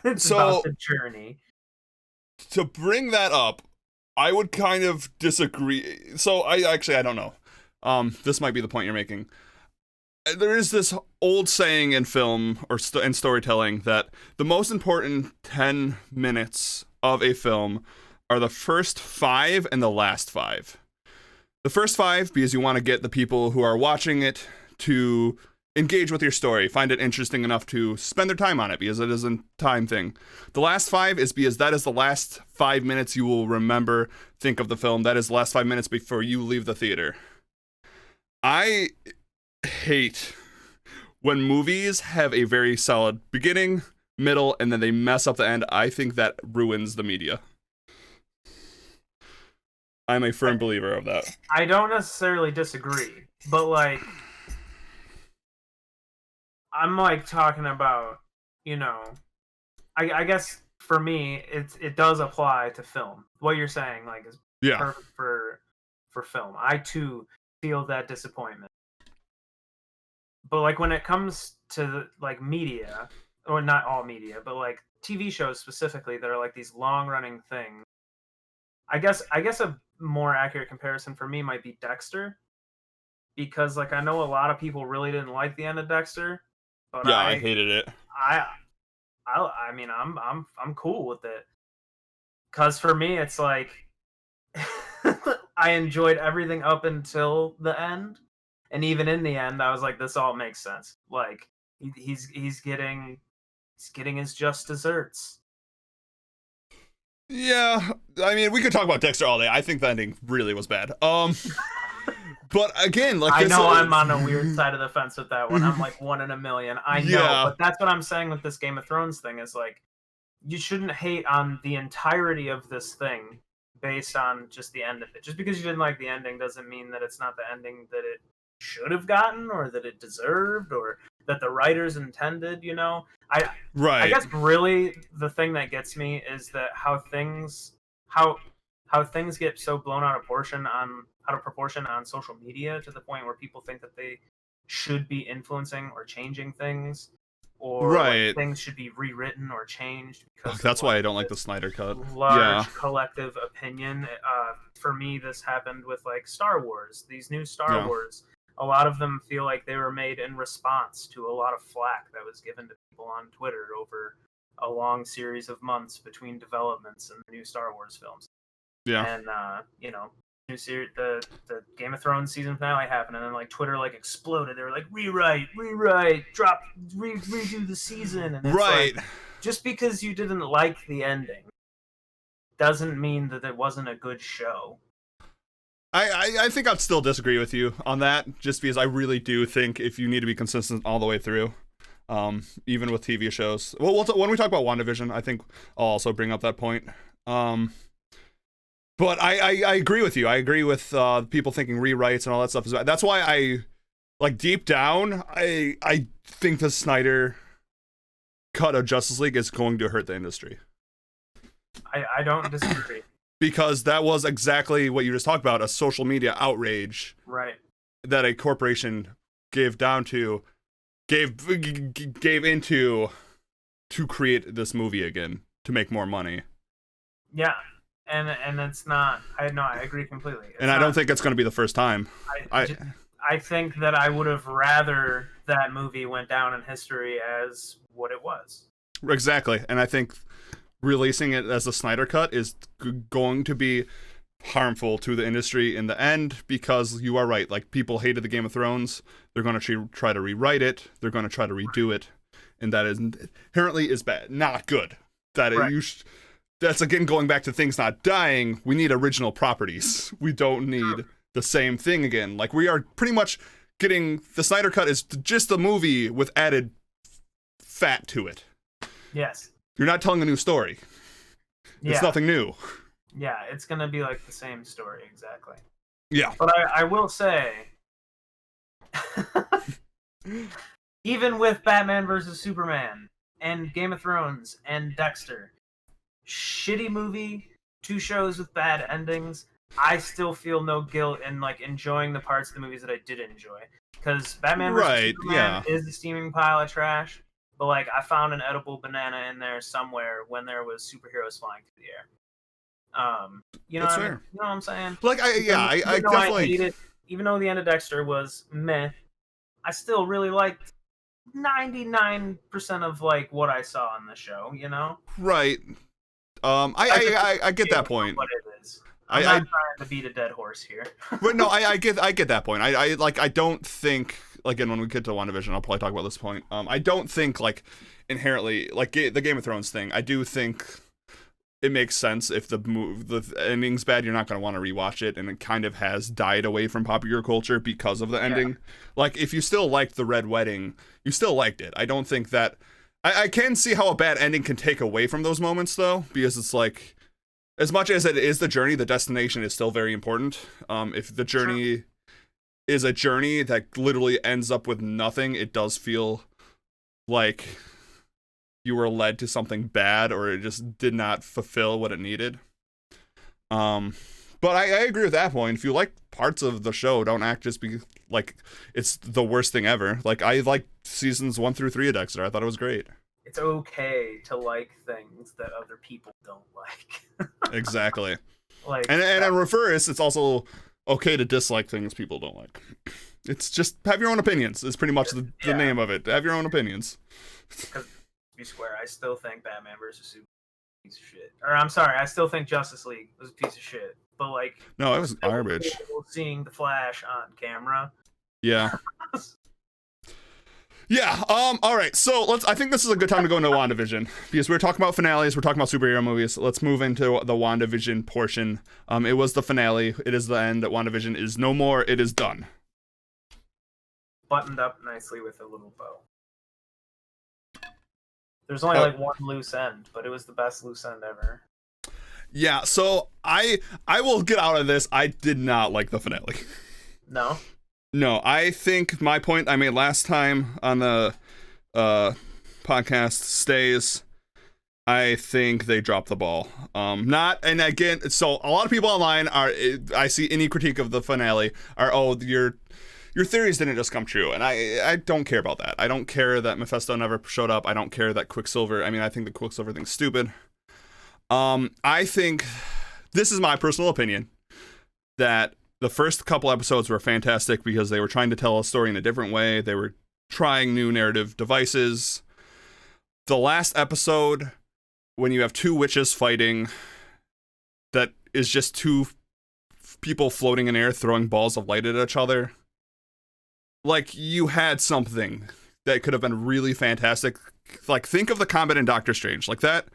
It's about the journey. To bring that up, I would kind of disagree. So I don't know. This might be the point you're making. There is this old saying in film or in storytelling that the most important 10 minutes of a film are the first 5 and the last 5. The first 5 because you want to get the people who are watching it to engage with your story, find it interesting enough to spend their time on it because it is a time thing. The last 5 is because that is the last 5 minutes you will remember, think of the film. That is the last 5 minutes before you leave the theater. I hate when movies have a very solid beginning, middle, and then they mess up the end. I think that ruins the media. I'm a firm believer of that. I don't necessarily disagree, but like I'm like talking about, I guess for me it does apply to film. What you're saying like is perfect for film. I too feel that disappointment. But like when it comes to like media, or not all media, but like TV shows specifically that are like these long running things. I guess a more accurate comparison for me might be Dexter, because like I know a lot of people really didn't like the end of Dexter, but I hated it. I mean I'm cool with it, cuz for me it's like I enjoyed everything up until the end, And even in the end, I was like, this all makes sense. Like he's getting his just desserts. Yeah, I mean, we could talk about Dexter all day. I think the ending really was bad. But again, like I know I'm on a weird side of the fence with that one. I'm like 1 in a million. I know, yeah. but that's what I'm saying with this Game of Thrones thing is like, you shouldn't hate on the entirety of this thing based on just the end of it. Just because you didn't like the ending doesn't mean that it's not the ending that it should have gotten or that it deserved or that the writers intended, you know? I guess really the thing that gets me is that how things get so blown out of proportion on social media to the point where people think that they should be influencing or changing things, or like things should be rewritten or changed because that's why I don't like the Snyder Cut. Large collective opinion. For me, this happened with like Star Wars. These new Star Wars, a lot of them feel like they were made in response to a lot of flack that was given to people on Twitter over a long series of months between developments and the new Star Wars films. Yeah. And you know, new series, the Game of Thrones season finale happened, and then like Twitter like exploded. They were like, rewrite, redo the season. And it's like, just because you didn't like the ending doesn't mean that it wasn't a good show. I think I'd still disagree with you on that, just because I really do think if you need to be consistent all the way through, even with TV shows. Well, when we talk about WandaVision, I think I'll also bring up that point. But I agree with you. I agree with people thinking rewrites and all that stuff. That's why I, like, deep down, I think the Snyder cut of Justice League is going to hurt the industry. I don't disagree. Because that was exactly what you just talked about, a social media outrage. Right. That a corporation gave into to create this movie again, to make more money. Yeah. And it's not. I agree completely. And I don't think it's going to be the first time. I think that I would have rather that movie went down in history as what it was. Exactly. And I think releasing it as a Snyder Cut is going to be harmful to the industry in the end, because you are right. Like, people hated the Game of Thrones. They're going to try to rewrite it. They're going to try to redo it. And that is inherently is bad. Not good. That's, again, going back to things not dying. We need original properties. We don't need the same thing again. Like, we are pretty much getting... The Snyder Cut is just a movie with added fat to it. Yes. You're not telling a new story. It's nothing new. Yeah, it's going to be like the same story, exactly. Yeah. But I will say... even with Batman vs. Superman and Game of Thrones and Dexter... shitty movie, 2 shows with bad endings, I still feel no guilt in like enjoying the parts of the movies that I did enjoy. Because Batman vs. Superman is a steaming pile of trash, but like I found an edible banana in there somewhere when there was superheroes flying through the air. You know, you know what I'm saying? Like I definitely hate it. Even though the end of Dexter was meh, I still really liked 99% of like what I saw in the show. You know? Right. I get that point. What it is. I'm not trying to beat a dead horse here. But no, I get that point. I don't think, again, when we get to WandaVision, I'll probably talk about this point. I don't think like inherently like the Game of Thrones thing. I do think it makes sense if the ending's bad, you're not going to want to rewatch it, and it kind of has died away from popular culture because of the ending. Yeah. Like, if you still liked the Red Wedding, you still liked it. I don't think that... I can see how a bad ending can take away from those moments, though, because it's like, as much as it is the journey, the destination is still very important. If the journey is a journey that literally ends up with nothing, it does feel like you were led to something bad, or it just did not fulfill what it needed. But I agree with that point. If you like parts of the show, don't act just be like it's the worst thing ever. Like, I liked seasons 1 through 3 of Dexter. I thought it was great. It's okay to like things that other people don't like. Exactly. Like, and in reverse, it's also okay to dislike things people don't like. It's just have your own opinions. Is pretty much the name of it. Have your own opinions. Because, to be square, I still think Batman vs. Superman was a piece of shit. Or I'm sorry, I still think Justice League was a piece of shit. But like, no, it was garbage. Seeing the Flash on camera Yeah. Yeah. All right. So I think this is a good time to go into WandaVision because we're talking about finales. We're talking about superhero movies. Let's move into the WandaVision portion. It was the finale. It is the end. WandaVision is no more. It is done. Buttoned up nicely with a little bow. There's only like one loose end, but it was the best loose end ever. Yeah. So I will get out of this. I did not like the finale. No. No, I think my point I made last time on the podcast stays. I think they dropped the ball. And again, so a lot of people online I see any critique of the finale are, your theories didn't just come true, and I don't care about that. I don't care that Mephisto never showed up. I don't care that Quicksilver. I mean, I think the Quicksilver thing's stupid. I think this is my personal opinion that the first couple episodes were fantastic because they were trying to tell a story in a different way. They were trying new narrative devices. The last episode, when you have two witches fighting, that is just two people floating in air throwing balls of light at each other. Like, you had something that could have been really fantastic. Like, think of the combat in Doctor Strange, like that,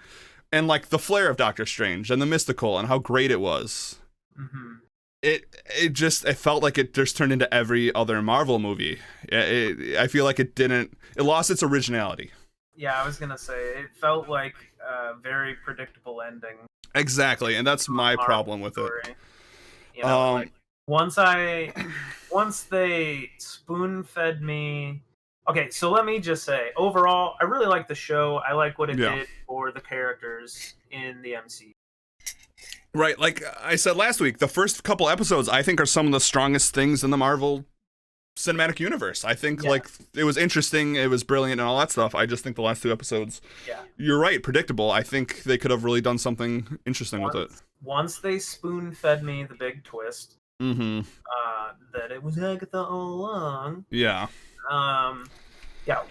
and like the flair of Doctor Strange and the mystical and how great it was. Mm-hmm. It felt like it just turned into every other Marvel movie. I feel like it lost its originality. Yeah, I was gonna say it felt like a very predictable ending. Exactly, and that's my problem with it. You know, like once they spoon-fed me. Okay, so let me just say, overall, I really like the show. I like what it did for the characters in the MCU. Right, like I said last week, the first couple episodes I think are some of the strongest things in the Marvel cinematic universe. I think like it was interesting, it was brilliant and all that stuff. I just think the last two episodes, you're right, predictable. I think they could have really done something interesting with it. Once they spoon-fed me the big twist, that it was Agatha all along. Yeah.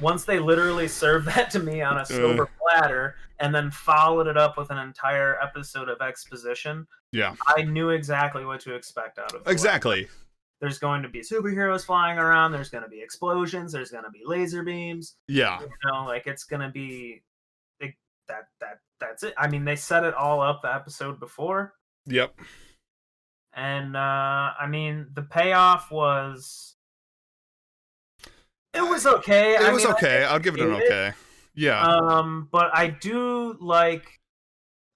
Once they literally served that to me on a silver platter and then followed it up with an entire episode of exposition, I knew exactly what to expect out of it. Exactly. There's going to be superheroes flying around, there's going to be explosions, there's going to be laser beams. Yeah. You know, like it's going to be that's it. I mean, they set it all up the episode before. Yep. And I mean, the payoff was it was okay. It was okay. I'll give it an okay. Yeah. But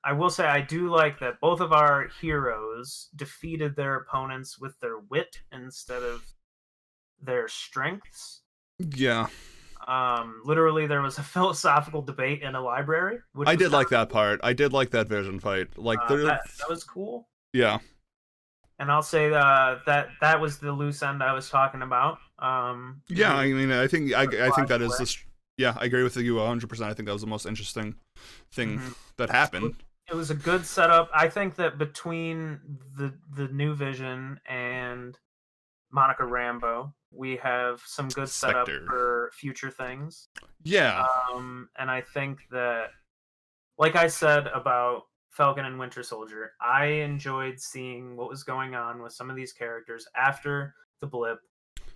I will say I do like that both of our heroes defeated their opponents with their wit instead of their strengths. Yeah. Literally, there was a philosophical debate in a library. I did like that part. I did like that vision fight. Like that was cool. Yeah. And I'll say that was the loose end I was talking about. Yeah, I mean, I think that is this. Yeah, I agree with you 100%. I think that was the most interesting thing that happened. It was a good setup. I think that between the New Vision and Monica Rambeau, we have some good setup for future things. Yeah. And I think that, like I said about Falcon and Winter Soldier, I enjoyed seeing what was going on with some of these characters after the blip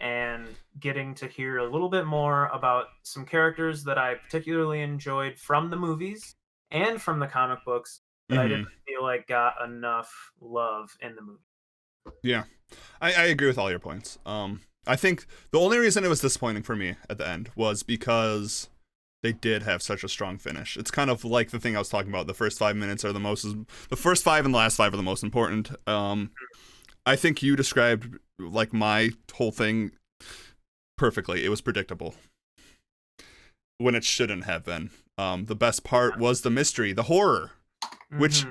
and getting to hear a little bit more about some characters that I particularly enjoyed from the movies and from the comic books that I didn't feel like got enough love in the movie. Yeah, I agree with all your points. I think the only reason it was disappointing for me at the end was because they did have such a strong finish. It's kind of like the thing I was talking about. The first 5 minutes are the first 5 and the last 5 are the most important. I think you described like my whole thing perfectly. It was predictable when it shouldn't have been. The best part was the mystery, the horror, which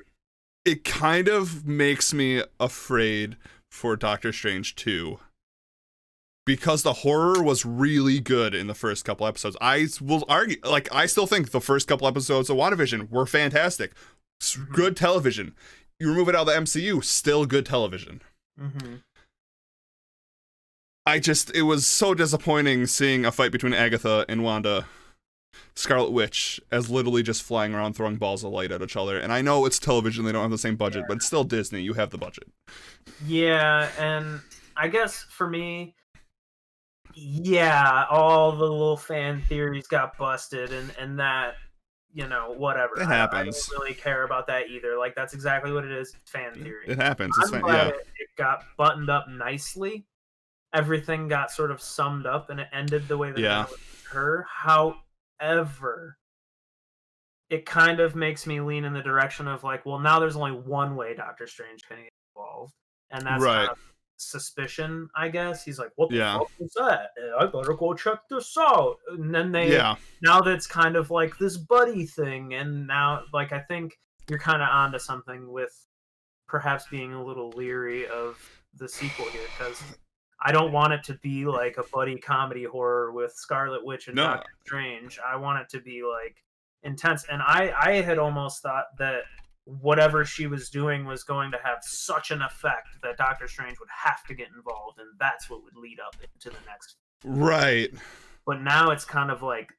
it kind of makes me afraid for Doctor Strange 2. Because the horror was really good in the first couple episodes. I will argue, like, I still think the first couple episodes of WandaVision were fantastic. Good television. You remove it out of the MCU, still good television. It was so disappointing seeing a fight between Agatha and Wanda, Scarlet Witch, as literally just flying around throwing balls of light at each other. And I know it's television, they don't have the same budget, but it's still Disney, you have the budget. Yeah, and I guess for me, Yeah, all the little fan theories got busted, and that, whatever. It I don't happens. really care about that either. Like, that's exactly what it is. It's fan theory. It happens. It's I'm fine. glad Yeah. it got buttoned up nicely. Everything got sort of summed up, and it ended the way that it Yeah. ended with her. However, it kind of makes me lean in the direction of like, well, now there's only one way Doctor Strange can get involved, and that's kind Right. of suspicion, I guess. He's like, what the Yeah. fuck was that? I better go check this out. And then Yeah. now that's kind of like this buddy thing, and now, like, I think you're kind of onto something with perhaps being a little leery of the sequel here, because I don't want it to be like a buddy comedy horror with Scarlet Witch and No. Doctor Strange. I want it to be like intense. And I had almost thought that whatever she was doing was going to have such an effect that Doctor Strange would have to get involved, and that's what would lead up into the next. Right. But now it's kind of like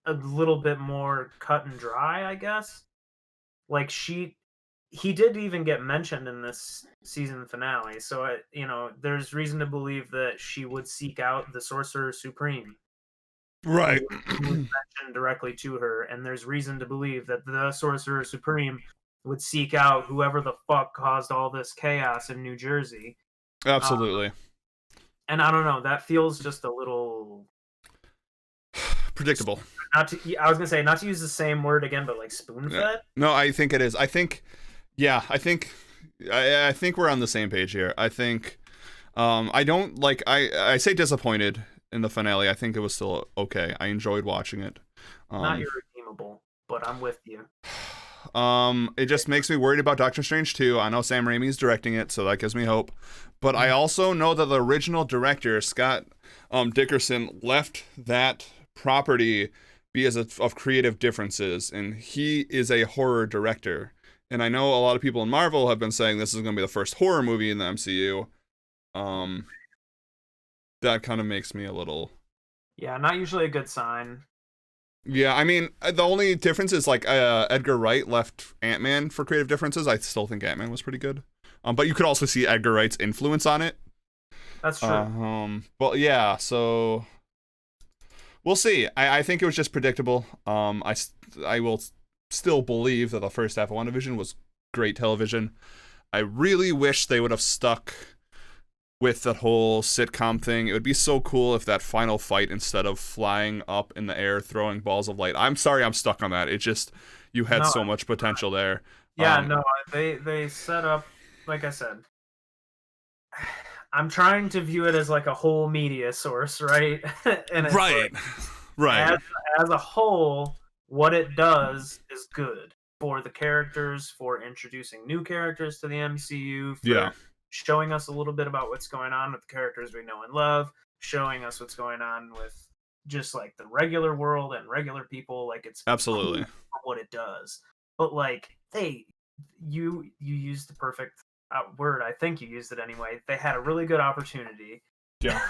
a little bit more cut and dry, I guess. Like he did even get mentioned in this season finale, so there's reason to believe that she would seek out the Sorcerer Supreme, Right. who was mentioned directly to her, and there's reason to believe that the Sorcerer Supreme would seek out whoever the fuck caused all this chaos in New Jersey. Absolutely. And I don't know, that feels just a little Predictable. I was gonna say, not to use the same word again, but like spoon fed. Yeah. No, I think it is. I think we're on the same page here. I think I don't like I say disappointed in the finale. I think it was still okay. I enjoyed watching it. Not irredeemable, but I'm with you. It just makes me worried about Doctor Strange 2. I know Sam Raimi's directing it, so that gives me hope. But I also know that the original director, Scott Dickerson, left that property because of creative differences, and he is a horror director. And I know a lot of people in Marvel have been saying this is going to be the first horror movie in the MCU. That kind of makes me a little... Yeah, not usually a good sign. Yeah, I mean, the only difference is like Edgar Wright left Ant-Man for creative differences. I still think Ant-Man was pretty good. But you could also see Edgar Wright's influence on it. That's true. But yeah, so we'll see. I think it was just predictable. I will still believe that the first half of Wandavision was great television. I really wish they would have stuck with that whole sitcom thing. It would be so cool if that final fight, instead of flying up in the air throwing balls of light, I'm sorry I'm stuck on that. It just, you had so much potential there. Yeah, no, they set up, like I said, I'm trying to view it as like a whole media source, right? And it's right. Like, right. As a whole, what it does is good for the characters, for introducing new characters to the MCU, for showing us a little bit about what's going on with the characters we know and love, showing us what's going on with just like the regular world and regular people. Like, it's absolutely cool for what it does. But like, you used the perfect word. I think you used it anyway. They had a really good opportunity. Yeah.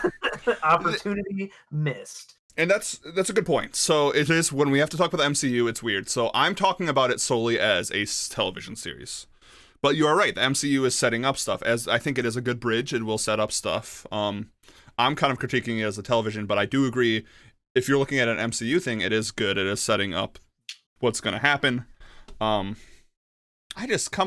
Opportunity missed. And that's a good point. So it is, when we have to talk about the MCU, it's weird. So I'm talking about it solely as a television series. But you are right. The MCU is setting up stuff. As I think it is a good bridge. It will set up stuff. I'm kind of critiquing it as a television, but I do agree. If you're looking at an MCU thing, it is good. It is setting up what's going to happen. Come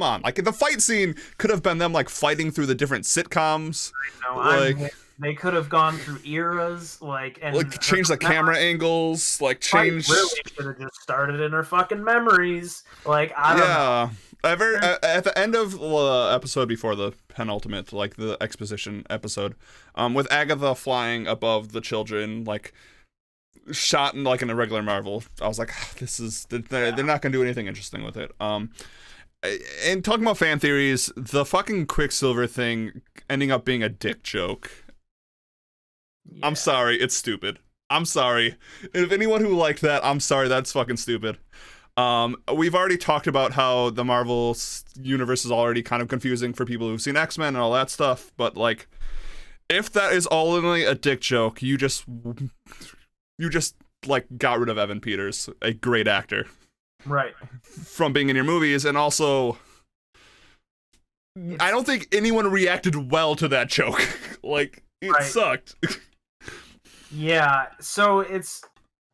on. Like, the fight scene could have been them like fighting through the different sitcoms. I know. They could have gone through eras, and change the camera angles, change. Really should have just started in her fucking memories. I don't know. At the end of the episode before the penultimate, the exposition episode, with Agatha flying above the children, shot in a regular Marvel, I was like, they're not gonna do anything interesting with it. And talking about fan theories, the fucking Quicksilver thing ending up being a dick joke. Yeah. I'm sorry, it's stupid. I'm sorry. If anyone who liked that, I'm sorry, that's fucking stupid. We've already talked about how the Marvel universe is already kind of confusing for people who've seen X-Men and all that stuff, but if that is only a dick joke, you just got rid of Evan Peters, a great actor. Right. From being in your movies, and also I don't think anyone reacted well to that joke. It sucked. Yeah, so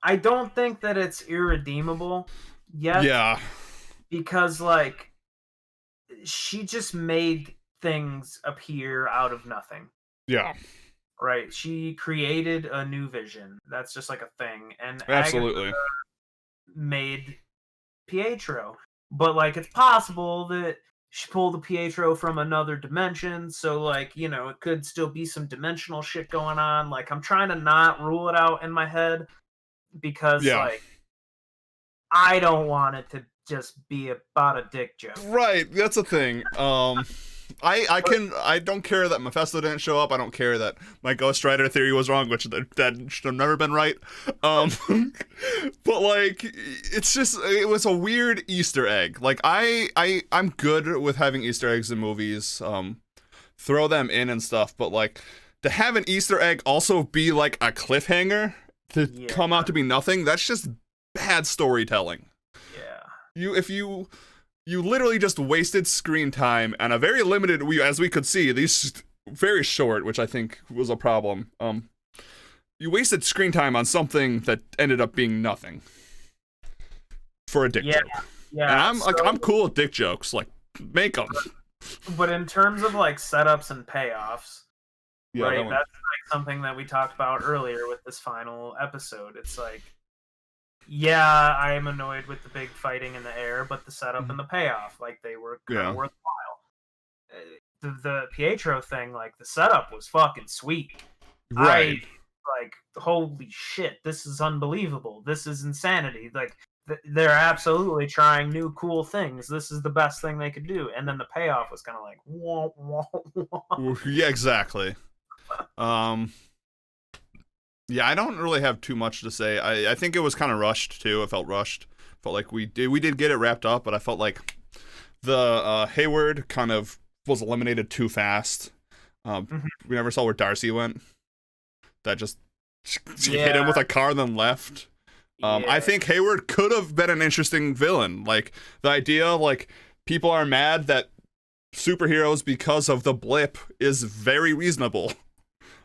I don't think that it's irredeemable yet. Yeah. Because, like, she just made things appear out of nothing. Yeah. Right? She created a new vision. That's just like a thing. And Agatha Absolutely. made Pietro. But, like, it's possible that she pulled the Pietro from another dimension. So, like, you know, it could still be some dimensional shit going on. Like, I'm trying to not rule it out in my head because, Yeah. like, I don't want it to just be about a dick joke. Right, that's the thing. I don't care that Mephisto didn't show up. I don't care that my Ghost Rider theory was wrong, which that should have never been right. Um, but like, it was a weird Easter egg. Like I'm good with having Easter eggs in movies. Throw them in and stuff. But like, to have an Easter egg also be like a cliffhanger to come out to be nothing, that's just bad storytelling. If you literally just wasted screen time and a very limited, as we could see, these very short, which I think was a problem. You wasted screen time on something that ended up being nothing for a dick joke. Yeah, and I'm cool with dick jokes. Like, make them. But in terms of like setups and payoffs, right? That That's like something that we talked about earlier with this final episode. It's like, yeah, I am annoyed with the big fighting in the air, but the setup and the payoff, like, they were kind of worthwhile. The Pietro thing, like, the setup was fucking sweet. Right. Like, holy shit, this is unbelievable. This is insanity. Like, they're absolutely trying new cool things. This is the best thing they could do. And then the payoff was kind of like, wah, wah, wah. Yeah, exactly. Yeah, I don't really have too much to say. I think it was kind of rushed too. It felt rushed. Felt like we did get it wrapped up, but I felt like the Hayward kind of was eliminated too fast. We never saw where Darcy went. That just she hit him with a car and then left. I think Hayward could have been an interesting villain. Like, the idea, like, people are mad that superheroes because of the blip is very reasonable.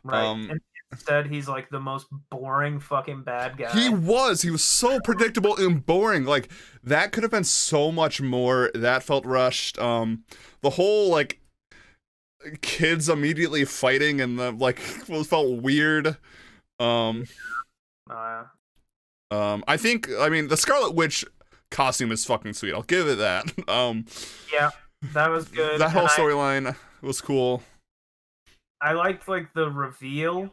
Right. Instead, he's like the most boring fucking bad guy. He was so predictable and boring. Like, that could have been so much more. That felt rushed. The whole, like, kids immediately fighting and the, like, felt weird. I mean, the Scarlet Witch costume is fucking sweet. I'll give it that. Yeah, that was good. That whole storyline was cool. I liked, like, the reveal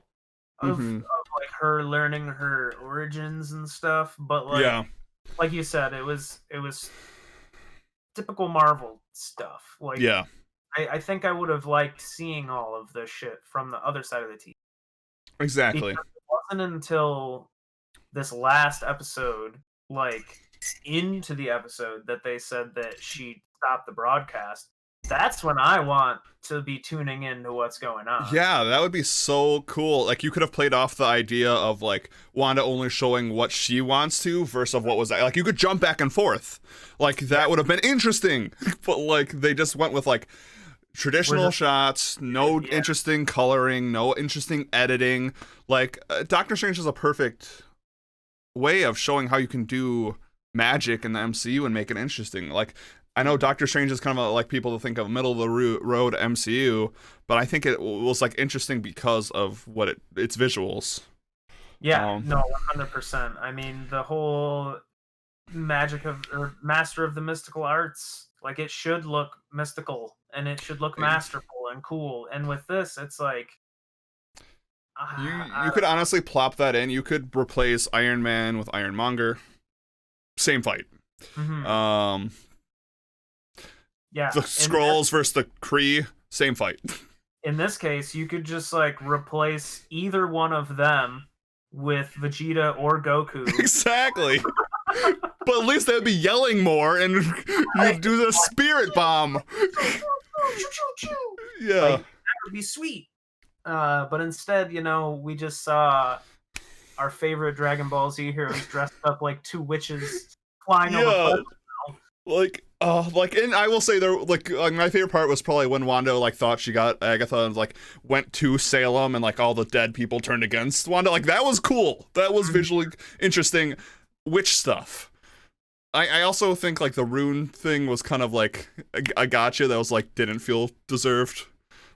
of like her learning her origins and stuff, but like you said, it was typical Marvel stuff. Like, I think I would have liked seeing all of this shit from the other side of the TV. Exactly. Because it wasn't until this last episode, like, into the episode, that they said that she stopped the broadcast. That's when I want to be tuning into what's going on. Yeah, that would be so cool. Like, you could have played off the idea of, like, Wanda only showing what she wants to versus what was, like, you could jump back and forth. Like, that would have been interesting. But, like, they just went with, like, traditional shots, no interesting coloring, no interesting editing. Like, Doctor Strange is a perfect way of showing how you can do magic in the MCU and make it interesting. Like, I know Doctor Strange is kind of like people to think of middle of the road MCU, but I think it was, like, interesting because of what its visuals. Yeah, no, 100%. I mean, the whole master of the mystical arts, like, it should look mystical and it should look masterful and cool. And with this, it's like, you could honestly plop that in. You could replace Iron Man with Ironmonger. Same fight. Yeah, the Skrulls versus the Kree, same fight. In this case, you could just, like, replace either one of them with Vegeta or Goku. Exactly. But at least they'd be yelling more and you'd do the spirit bomb. Yeah. Like, that would be sweet. But instead, you know, we just saw our favorite Dragon Ball Z heroes dressed up like two witches flying over. Like, Like, and I will say there, like my favorite part was probably when Wanda like thought she got Agatha and like went to Salem and like all the dead people turned against Wanda. Like that was cool. That was visually interesting. Witch stuff. I also think like the rune thing was kind of like a gotcha that was like didn't feel deserved.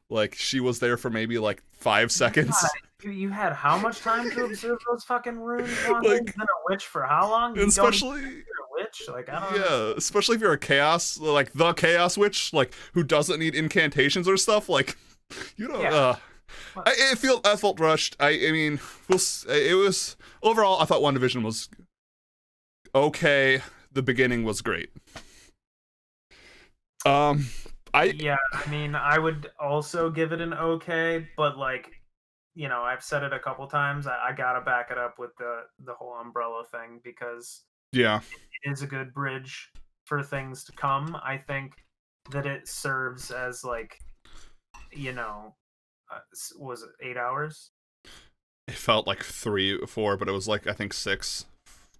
Like she was there for maybe like 5 seconds. You had how much time to observe those fucking runes, Wanda? You've Like, been a witch for how long? and You don't even especially think you're a witch? Like, I don't understand. yeah, especially if you're a chaos, like the chaos witch, like who doesn't need incantations or stuff. Like, you don't. Yeah. I felt rushed. I mean, it was overall. I thought WandaVision was okay. The beginning was great. Um, I Yeah, I mean, I would also give it an okay, but like, I've said it a couple times. I gotta back it up with the whole umbrella thing because yeah it is a good bridge for things to come. I think that it serves as like, you know, was it 8 hours? it felt like 3 or 4, but it was like I think six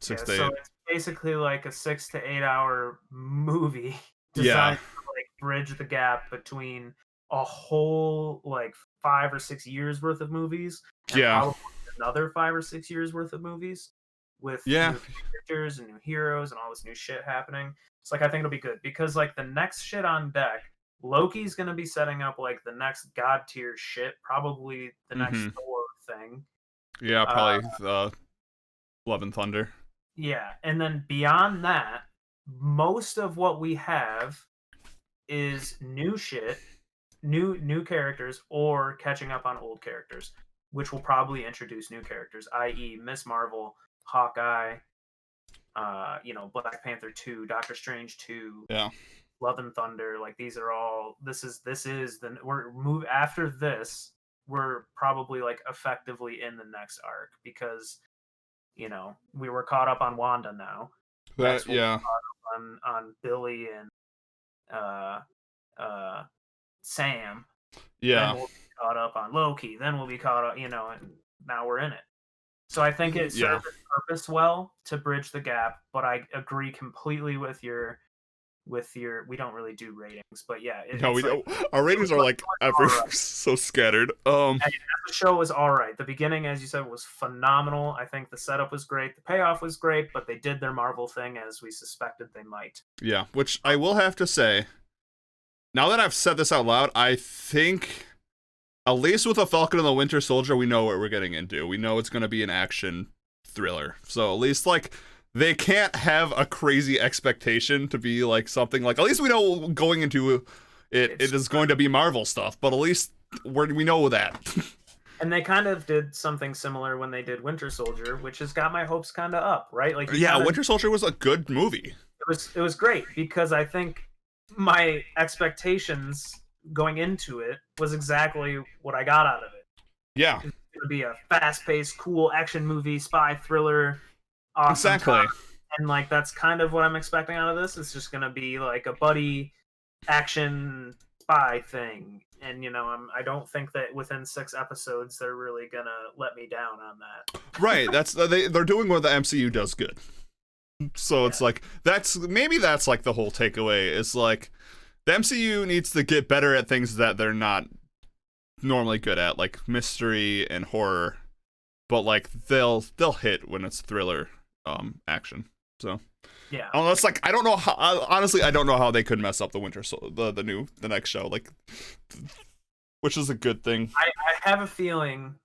Yeah, to so eight. it's basically like a 6 to 8 hour movie Yeah, designed to like bridge the gap between a whole like 5 or 6 years worth of movies and yeah, probably another 5 or 6 years worth of movies with yeah, new characters and new heroes and all this new shit happening. It's like I think it'll be good because like the next shit on deck, Loki's gonna be setting up like the next god tier shit, probably the next mm-hmm. Thor thing. Yeah, Uh, probably Love and Thunder. Yeah, and then beyond that, most of what we have is new shit, new characters, or catching up on old characters, which will probably introduce new characters, i.e., Miss Marvel, Hawkeye, Black Panther 2, Doctor Strange 2, Yeah, Love and Thunder. Like these are all. This is the we're move after this. We're probably like effectively in the next arc because we were caught up on Wanda now. that Next, we'll be yeah, caught up on Billy and uh, uh, Sam. Then yeah, we'll be caught up on Loki. Then we'll be caught up, and now we're in it. So I think it yeah. served its purpose well to bridge the gap. But I agree completely with your. We don't really do ratings, but yeah, No, we it's like don't. Our it was, ratings are like all ever right. so scattered. The show was all right. The beginning, as you said, was phenomenal. I think the setup was great. The payoff was great, but they did their Marvel thing as we suspected they might. Yeah, which I will have to say, now that I've said this out loud, I think at least with a Falcon and the Winter Soldier, we know what we're getting into. We know it's going to be an action thriller. So at least like they can't have a crazy expectation to be like something like. At least we know going into it is going to be Marvel stuff. But at least we know that. And they kind of did something similar when they did Winter Soldier, which has got my hopes kind of up, right? Like Yeah, Winter Soldier was a good movie. it was great because I think my expectations going into it was exactly what I got out of it. Yeah, It's going to be a fast-paced, cool action movie, spy thriller, awesome exactly. time. And like that's kind of what I'm expecting out of this. It's just going to be like a buddy action spy thing. And I don't think that within 6 episodes they're really gonna let me down on that. Right. That's they're doing what the MCU does good. So Yeah, it's like that's like the whole takeaway is like the MCU needs to get better at things that they're not normally good at, like mystery and horror. But like they'll hit when it's thriller action. So yeah. unless like I don't know how honestly I don't know how they could mess up the the next show, like, which is a good thing. I have a feeling.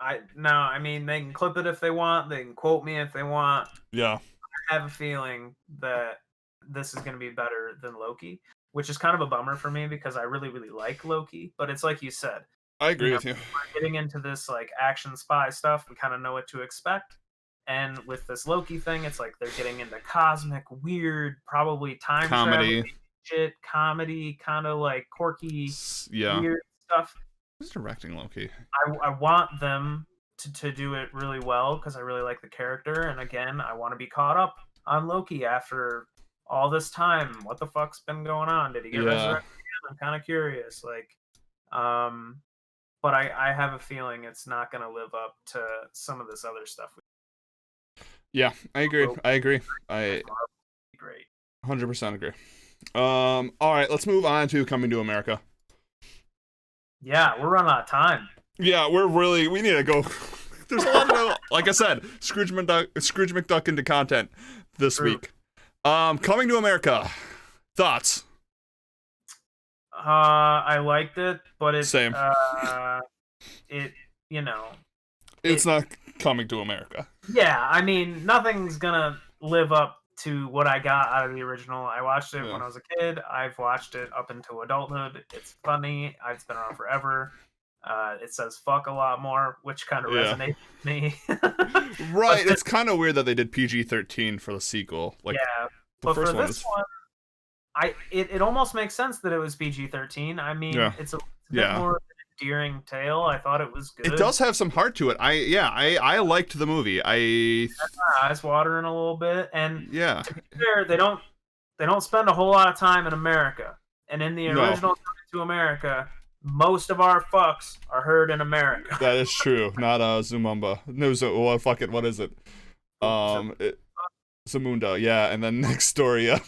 I mean they can clip it if they want. They can quote me if they want. Yeah. I have a feeling that this is gonna be better than Loki, which is kind of a bummer for me because I really really like Loki. But it's like you said, I you agree know, with you. we're getting into this like action spy stuff. We kind of know what to expect. And with this Loki thing, it's like they're getting into cosmic, weird, probably time travel Comedy. shit, comedy, kind of like quirky, Yeah. weird stuff. Who's directing Loki? I want them to do it really well because I really like the character. And again, I want to be caught up on Loki after all this time. What the fuck's been going on? Did he get Yeah. resurrected again? I'm kind of curious. Um, but I have a feeling it's not going to live up to some of this other stuff. Yeah, I agree. So, I agree. I great. 100% agree. All right, let's move on to Coming to America. Yeah, we're running out of time. Yeah, we need to go. There's a lot of, like I said, Scrooge McDuck into content this week. Coming to America. Thoughts? I liked it, but it's Same. It's not Coming to America. Yeah, I mean, nothing's gonna live up to what I got out of the original. I watched it when I was a kid. I've watched it up into adulthood. It's funny. It's been around forever. It says fuck a lot more, which kind of resonates with me. Right. It's kind of weird that they did PG-13 for the sequel. Like, yeah, but for this one, it almost makes sense that it was PG-13. I mean, it's a bit more of an endearing tale. I thought it was good. It does have some heart to it. I liked the movie. I had my eyes watering a little bit, and to be fair, they don't spend a whole lot of time in America. And in the original Coming to America, most of our fucks are heard in America. That is true. Not Zumumba. No, fuck it. What is it? Zamunda. Yeah, and then Nextoria.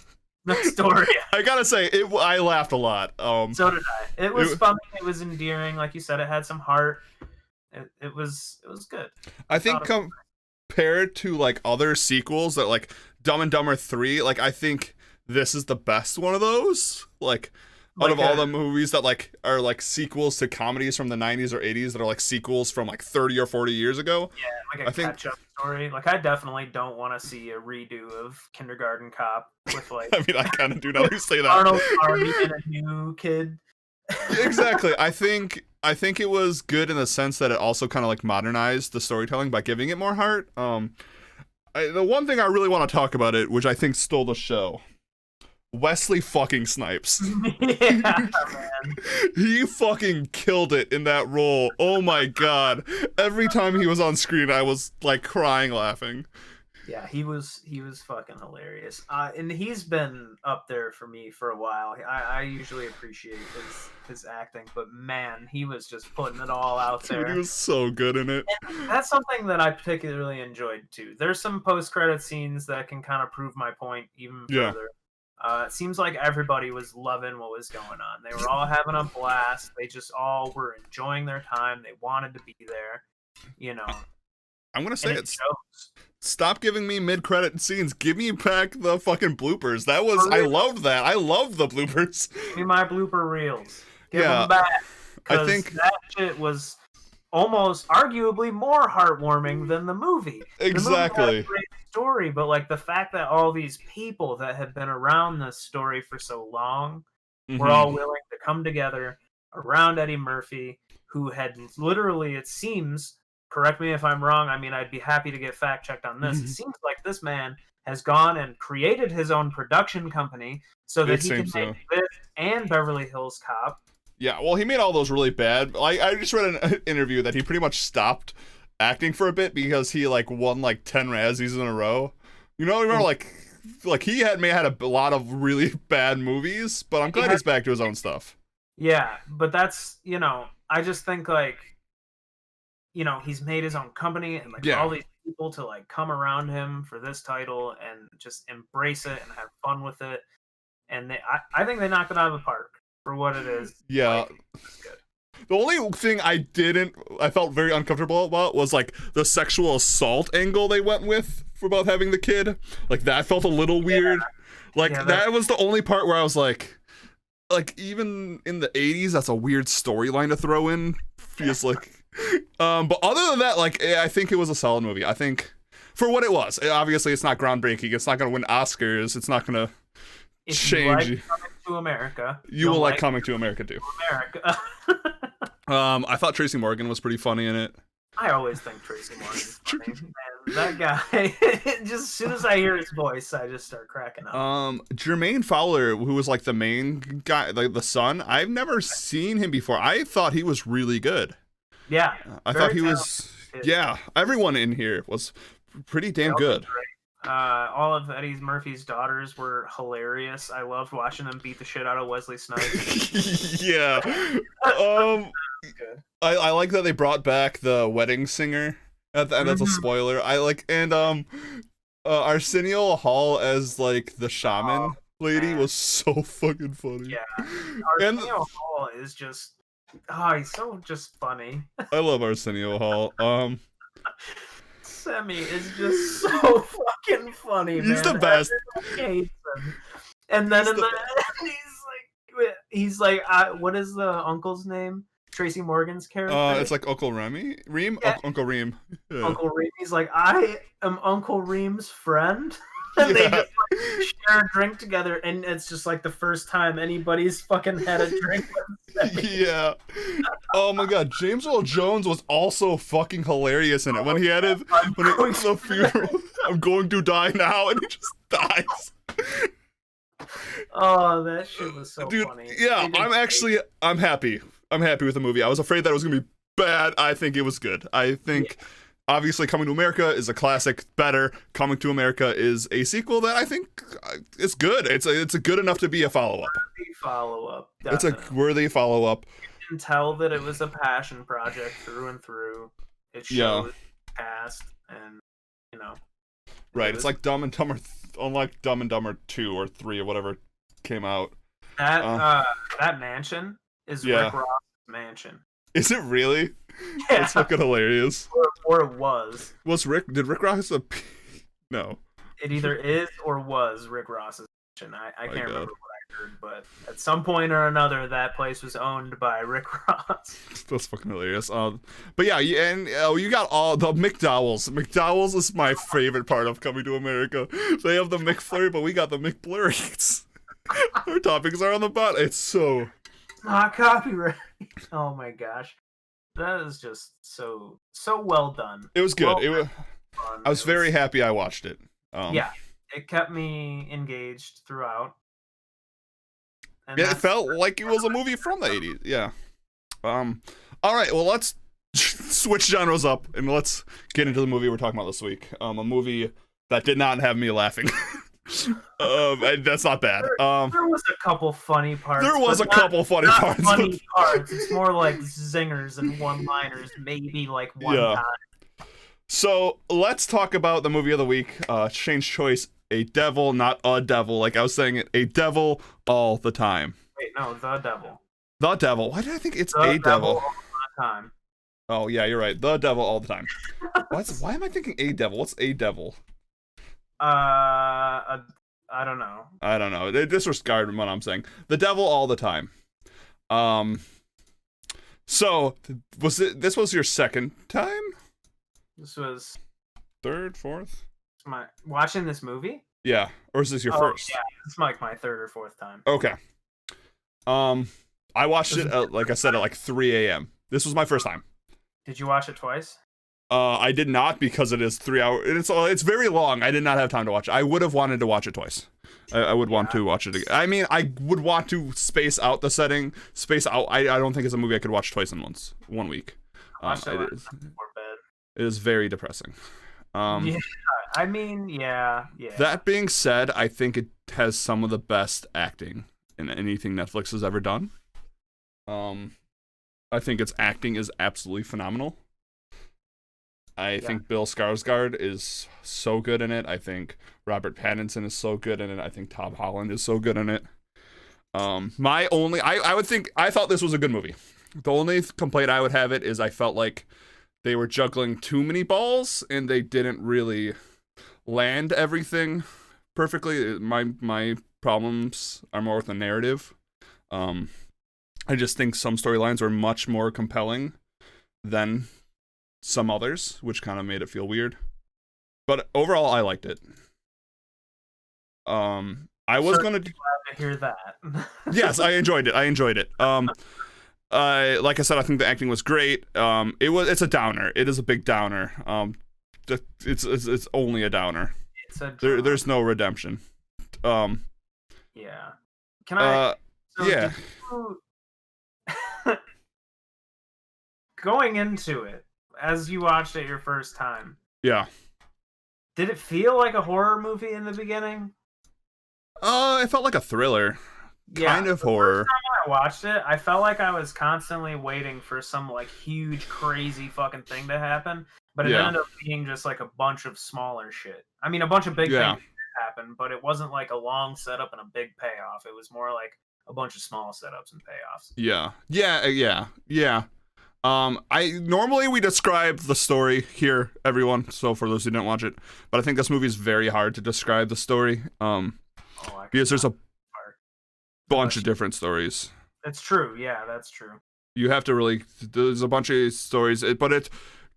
Nextoria. I gotta say, I laughed a lot. So did I. It was funny. It was endearing. Like you said, it had some heart. It was good. I think compared to like other sequels that like Dumb and Dumber 3, like I think this is the best one of those. Like out of all the movies that like are like sequels to comedies from the 90s or 80s that are like sequels from like 30 or 40 years ago. Yeah, like a catch-up story. Like I definitely don't want to see a redo of Kindergarten Cop with like. I mean, I kind of do now you say that. Arnold Army and a new kid. Exactly. I think it was good in the sense that it also kind of like modernized the storytelling by giving it more heart. The one thing I really want to talk about it, which I think stole the show. Wesley fucking Snipes. Yeah, man. He fucking killed it in that role. Oh my god. Every time he was on screen, I was like crying laughing. Yeah, he was fucking hilarious. And he's been up there for me for a while. I usually appreciate his acting, but man, he was just putting it all out there. Dude, he was so good in it. And that's something that I particularly enjoyed too. There's some post-credit scenes that can kind of prove my point even further. It seems like everybody was loving what was going on. They were all having a blast. They just all were enjoying their time. They wanted to be there. I'm going to say it. Stop giving me mid-credit scenes. Give me back the fucking bloopers. I loved that. I loved the bloopers. Give me my blooper reels. Give them back. I think that shit was almost arguably more heartwarming than the movie. Exactly. The movie had a great story, but like the fact that all these people that have been around this story for so long were all willing to come together around Eddie Murphy, who had literally, it seems, correct me if I'm wrong, I mean, I'd be happy to get fact checked on this. It seems like this man has gone and created his own production company so that he can make this and Beverly Hills Cop. Yeah, well, he made all those really bad. I just read an interview that he pretty much stopped acting for a bit because he like won like 10 Razzies in a row. Remember like he had a lot of really bad movies, but I'm glad he's back to his own stuff. Yeah, but that's, I just think like, he's made his own company and like all these people to like come around him for this title and just embrace it and have fun with it. And I think they knocked it out of the park for what it is. Yeah. Good. The only thing I felt very uncomfortable about was like the sexual assault angle they went with for about having the kid. Like that felt a little weird. Like that was the only part where I was like even in the 80s, that's a weird storyline to throw in. Feels like, but other than that, like I think it was a solid movie. I think for what it was, obviously it's not groundbreaking. It's not going to win Oscars. It's not going to change. You like Coming to America, you will like Coming to America too. America. I thought Tracy Morgan was pretty funny in it. I always think Tracy Morgan's funny. Man, that guy, just as soon as I hear his voice, I just start cracking up. Jermaine Fowler, who was like the main guy, like the son, I've never seen him before. I thought he was really good. Yeah. I thought he was, everyone in here was pretty damn good. All of Eddie Murphy's daughters were hilarious. I loved watching them beat the shit out of Wesley Snipes. Yeah. I like that they brought back the wedding singer at the end. That's a spoiler. I like, and Arsenio Hall as like the shaman. lady was so fucking funny. Yeah, And Arsenio Hall is just, he's so just funny. I love Arsenio Hall. Semi is just so fucking funny, man. He's the best. Everyone hates him. And then he's like, what is the uncle's name? Tracy Morgan's character. It's like Uncle Reem. Yeah. Uncle Reem. Yeah. Uncle Reem. He's like, I am Uncle Reem's friend. And they just like, share a drink together, and it's just like the first time anybody's fucking had a drink with them. Yeah. Oh my god, James Earl Jones was also fucking hilarious in it when he had it the funeral. I'm going to die now, and he just dies. Oh, that shit was so funny. Yeah, I'm happy. I'm happy with the movie. I was afraid that it was gonna be bad. I think it was good. I think obviously Coming to America is a classic. Better. Coming to America is a sequel that I think is good. It's a good enough to be a follow-up. It's a worthy follow-up. You can tell that it was a passion project through and through. It shows past, and right. It's like Dumb and Dumber, unlike Dumb and Dumber 2 or 3 or whatever came out. That mansion is Rick Ross's mansion. Is it really? Yeah. That's fucking hilarious. Or it was. Did Rick Ross No. It either is or was Rick Ross's mansion. I can't remember what I heard, but at some point or another, that place was owned by Rick Ross. That's fucking hilarious. But yeah, and you got all the McDowells. McDowells is my favorite part of Coming to America. They have the McFlurry, but we got the McBlurries. Our toppings are on the bottom. It's so... Not copyright. Oh my gosh. That is just so well done. It was good. I was very happy I watched it. Yeah, it kept me engaged throughout. And it felt like it was a movie from the 80s. Yeah. All right, well, let's switch genres up and let's get into the movie we're talking about this week. A movie that did not have me laughing. That's not bad. There was a couple funny parts. There was a couple funny parts. Funny parts. It's more like zingers and one-liners, maybe like one time. So let's talk about the movie of the week. Shayne's choice: A Devil, not a devil. Like I was saying, A Devil all the time. Wait, no, The Devil. The Devil. Why did I think it's The A Devil? All the time. Oh yeah, you're right. The Devil all the time. Why am I thinking A Devil? What's A Devil? I don't know. I don't know. They disregard what I'm saying. The Devil all the time. So this was your second time? This was third, fourth? Watching this movie? Yeah. Or is this your first? Yeah, it's like my third or fourth time. Okay. I watched it like I said at like 3 a.m. This was my first time. Did you watch it twice? I did not because it is 3 hours. It's very long. I did not have time to watch it. I would have wanted to watch it twice. I would want to watch it again. I mean, I would want to space out the setting. I don't think it's a movie I could watch twice in 1 week. It is. It is very depressing. Yeah, I mean, yeah. That being said, I think it has some of the best acting in anything Netflix has ever done. I think its acting is absolutely phenomenal. I think Bill Skarsgård is so good in it. I think Robert Pattinson is so good in it. I think Tom Holland is so good in it. I thought this was a good movie. The only complaint I would have it is I felt like they were juggling too many balls and they didn't really land everything perfectly. My problems are more with the narrative. I just think some storylines were much more compelling than some others, which kind of made it feel weird. But overall, I liked it. I was gonna glad to hear that. Yes, I enjoyed it. Like I said, I think the acting was great. It's a downer. It is a big downer. It's only a downer. There's no redemption. Yeah. Can I? Yeah. Going into it, as you watched it your first time. Yeah. Did it feel like a horror movie in the beginning? It felt like a thriller. Kind of horror. The first time I watched it, I felt like I was constantly waiting for some like huge, crazy fucking thing to happen, but it ended up being just like a bunch of smaller shit. I mean, a bunch of big things happen, but it wasn't like a long setup and a big payoff. It was more like a bunch of small setups and payoffs. Yeah. I normally we describe the story here, everyone. So for those who didn't watch it, but I think this movie is very hard to describe the story. Because there's a bunch of different stories. That's true. Yeah, that's true. You have to really. There's a bunch of stories, but it's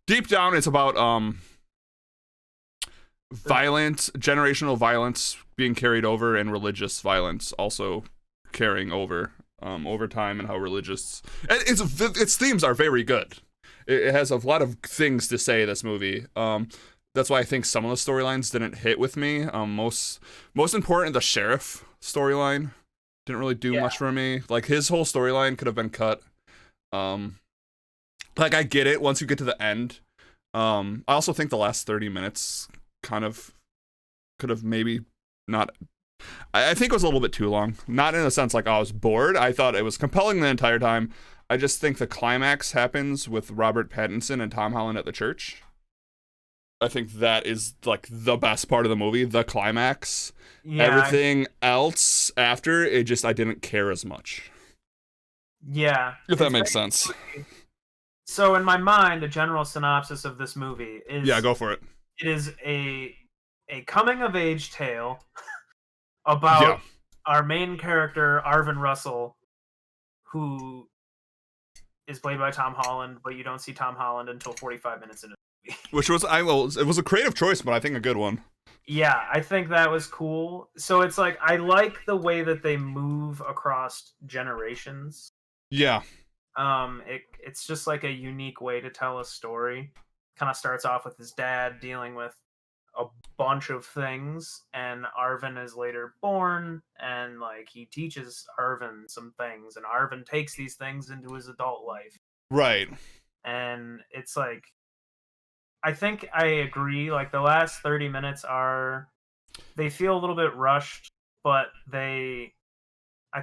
deep down. It's about violence, generational violence being carried over, and religious violence also carrying over time, and how religious its themes are very good. It has a lot of things to say, this movie. That's why I think some of the storylines didn't hit with me. Most important, the sheriff storyline didn't really do much for me. Like, his whole storyline could have been cut. Like, I get it once you get to the end. I also think the last 30 minutes kind of could have maybe not. I think it was a little bit too long. Not in a sense like, oh, I was bored. I thought it was compelling the entire time. I just think the climax happens with Robert Pattinson and Tom Holland at the church. I think that is like the best part of the movie, the climax. Yeah, everything else after, it just, I didn't care as much. Yeah. If that makes sense. So in my mind, a general synopsis of this movie is... Yeah, go for it. It is a coming-of-age tale about our main character, Arvin Russell, who is played by Tom Holland, but you don't see Tom Holland until 45 minutes into the movie. Which was, it was a creative choice, but I think a good one. Yeah, I think that was cool. So it's like, I like the way that they move across generations. Yeah. It's just like a unique way to tell a story. Kind of starts off with his dad dealing with a bunch of things, and Arvin is later born, and like he teaches Arvin some things, and Arvin takes these things into his adult life. Right. And it's like, I think I agree, like the last 30 minutes they feel a little bit rushed, but I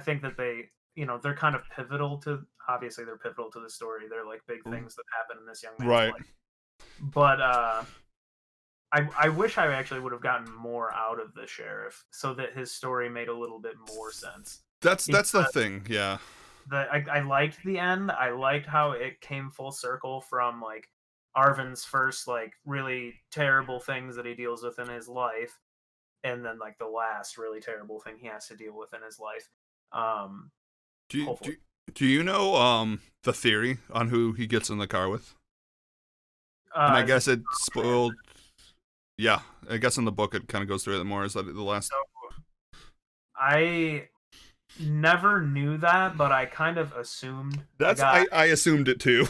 think that they're kind of pivotal to, obviously they're pivotal to the story. They're like big things that happen in this young man's life. But I wish I actually would have gotten more out of the sheriff so that his story made a little bit more sense. That's the thing, yeah. I liked the end. I liked how it came full circle from like Arvin's first like really terrible things that he deals with in his life, and then like the last really terrible thing he has to deal with in his life. Do you know the theory on who he gets in the car with? And I guess it spoiled. Yeah, I guess in the book it kind of goes through it more. Is that the last? So, I never knew that, but I kind of assumed. I assumed it too.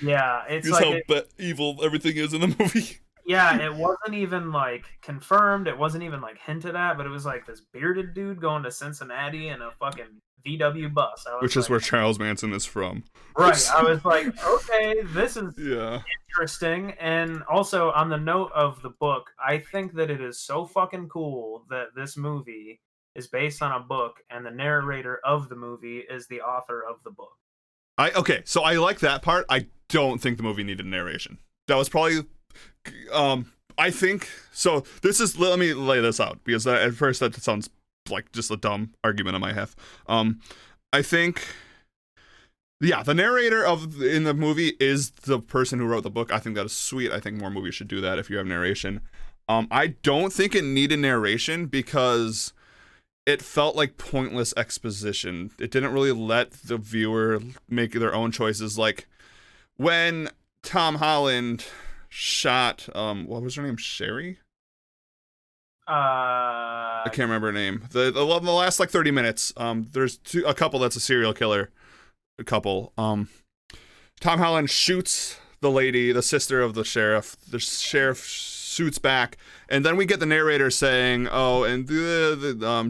Yeah, it's just like how evil everything is in the movie. Yeah, it wasn't even like confirmed. It wasn't even like hinted at, but it was like this bearded dude going to Cincinnati in a fucking VW bus. Which is where Charles Manson is from. Right. I was like, okay, this is interesting. And also, on the note of the book, I think that it is so fucking cool that this movie is based on a book, and the narrator of the movie is the author of the book. So I like that part. I don't think the movie needed narration. That was probably... I think... So, let me lay this out, because at first that sounds like just a dumb argument on my half. I think... Yeah, the narrator in the movie is the person who wrote the book. I think that is sweet. I think more movies should do that if you have narration. I don't think it needed narration because it felt like pointless exposition. It didn't really let the viewer make their own choices. Like, when Tom Holland shot, what was her name? Sherry? I can't remember her name. The last like 30 minutes, there's a couple that's a serial killer. Tom Holland shoots the lady, the sister of the sheriff. The sheriff shoots back, and then we get the narrator saying, "Oh, and